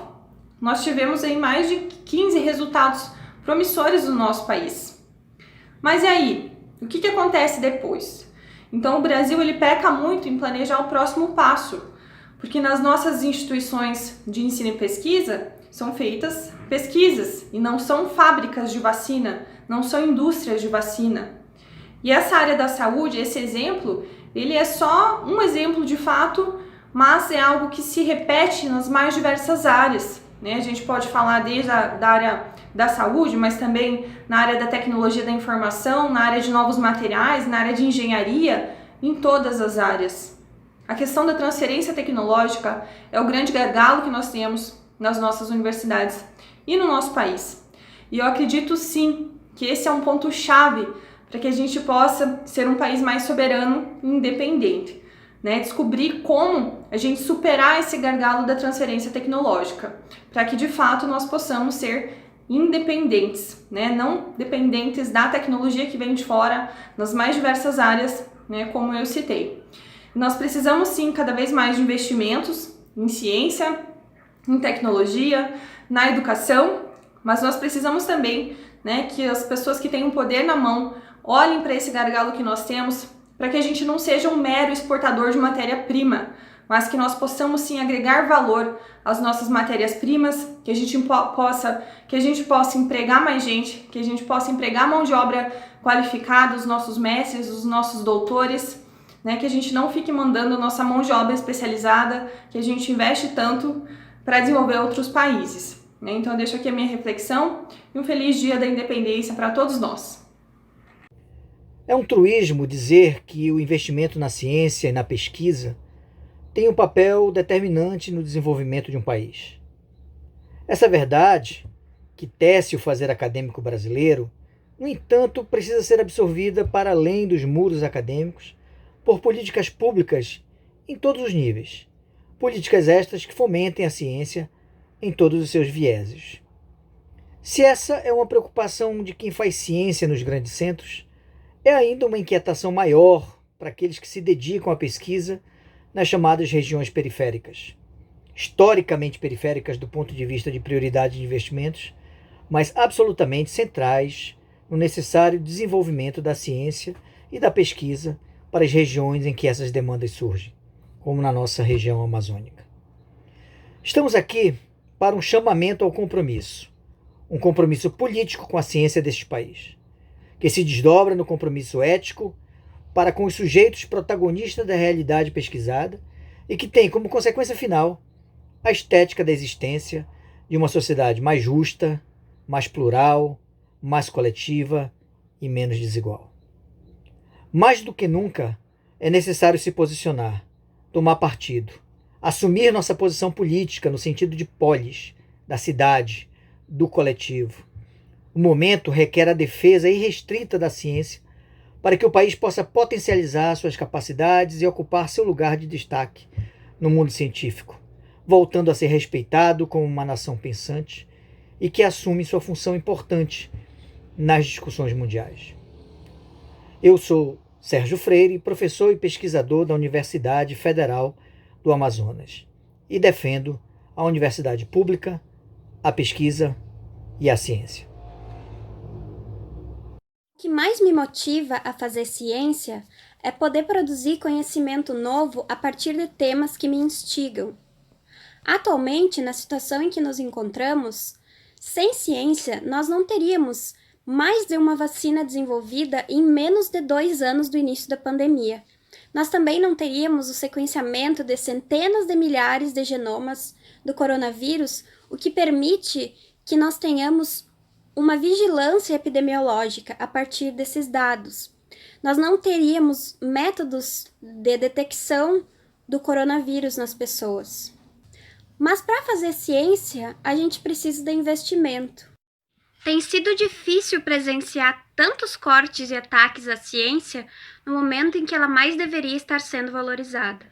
Nós tivemos aí mais de 15 resultados promissores no nosso país. Mas e aí? O que acontece depois? Então o Brasil ele peca muito em planejar o próximo passo, porque nas nossas instituições de ensino e pesquisa são feitas pesquisas e não são fábricas de vacina, não são indústrias de vacina. E essa área da saúde, esse exemplo, ele é só um exemplo de fato, mas é algo que se repete nas mais diversas áreas, né? A gente pode falar desde da área da saúde, mas também na área da tecnologia da informação, na área de novos materiais, na área de engenharia, em todas as áreas. A questão da transferência tecnológica é o grande gargalo que nós temos nas nossas universidades e no nosso país. E eu acredito sim que esse é um ponto-chave para que a gente possa ser um país mais soberano e independente, né? Descobrir como a gente superar esse gargalo da transferência tecnológica, para que de fato nós possamos ser independentes, né? Não dependentes da tecnologia que vem de fora nas mais diversas áreas, né? Como eu citei. Nós precisamos sim cada vez mais de investimentos em ciência, em tecnologia, na educação, mas nós precisamos também, né, que as pessoas que têm o poder na mão olhem para esse gargalo que nós temos, para que a gente não seja um mero exportador de matéria-prima, mas que nós possamos sim agregar valor às nossas matérias-primas, que a gente possa empregar mais gente, que a gente possa empregar mão de obra qualificada, os nossos mestres, os nossos doutores, né, que a gente não fique mandando nossa mão de obra especializada, que a gente investe tanto para desenvolver outros países. Né? Então eu deixo aqui a minha reflexão e um feliz Dia da Independência para todos nós. É um truísmo dizer que o investimento na ciência e na pesquisa tem um papel determinante no desenvolvimento de um país. Essa verdade, que tece o fazer acadêmico brasileiro, no entanto, precisa ser absorvida para além dos muros acadêmicos por políticas públicas em todos os níveis. Políticas estas que fomentem a ciência em todos os seus vieses. Se essa é uma preocupação de quem faz ciência nos grandes centros, é ainda uma inquietação maior para aqueles que se dedicam à pesquisa nas chamadas regiões periféricas. Historicamente periféricas do ponto de vista de prioridade de investimentos, mas absolutamente centrais no necessário desenvolvimento da ciência e da pesquisa para as regiões em que essas demandas surgem, como na nossa região amazônica. Estamos aqui para um chamamento ao compromisso, um compromisso político com a ciência deste país, que se desdobra no compromisso ético para com os sujeitos protagonistas da realidade pesquisada e que tem como consequência final a estética da existência de uma sociedade mais justa, mais plural, mais coletiva e menos desigual. Mais do que nunca, é necessário se posicionar, tomar partido, assumir nossa posição política no sentido de polis, da cidade, do coletivo. O momento requer a defesa irrestrita da ciência para que o país possa potencializar suas capacidades e ocupar seu lugar de destaque no mundo científico, voltando a ser respeitado como uma nação pensante e que assume sua função importante nas discussões mundiais. Eu sou Sérgio Freire, professor e pesquisador da Universidade Federal do Amazonas, e defendo a universidade pública, a pesquisa e a ciência. O que mais me motiva a fazer ciência é poder produzir conhecimento novo a partir de temas que me instigam. Atualmente, na situação em que nos encontramos, sem ciência, nós não teríamos mais de uma vacina desenvolvida em menos de 2 anos do início da pandemia. Nós também não teríamos o sequenciamento de centenas de milhares de genomas do coronavírus, o que permite que nós tenhamos uma vigilância epidemiológica a partir desses dados. Nós não teríamos métodos de detecção do coronavírus nas pessoas. Mas para fazer ciência, a gente precisa de investimento. Tem sido difícil presenciar tantos cortes e ataques à ciência no momento em que ela mais deveria estar sendo valorizada.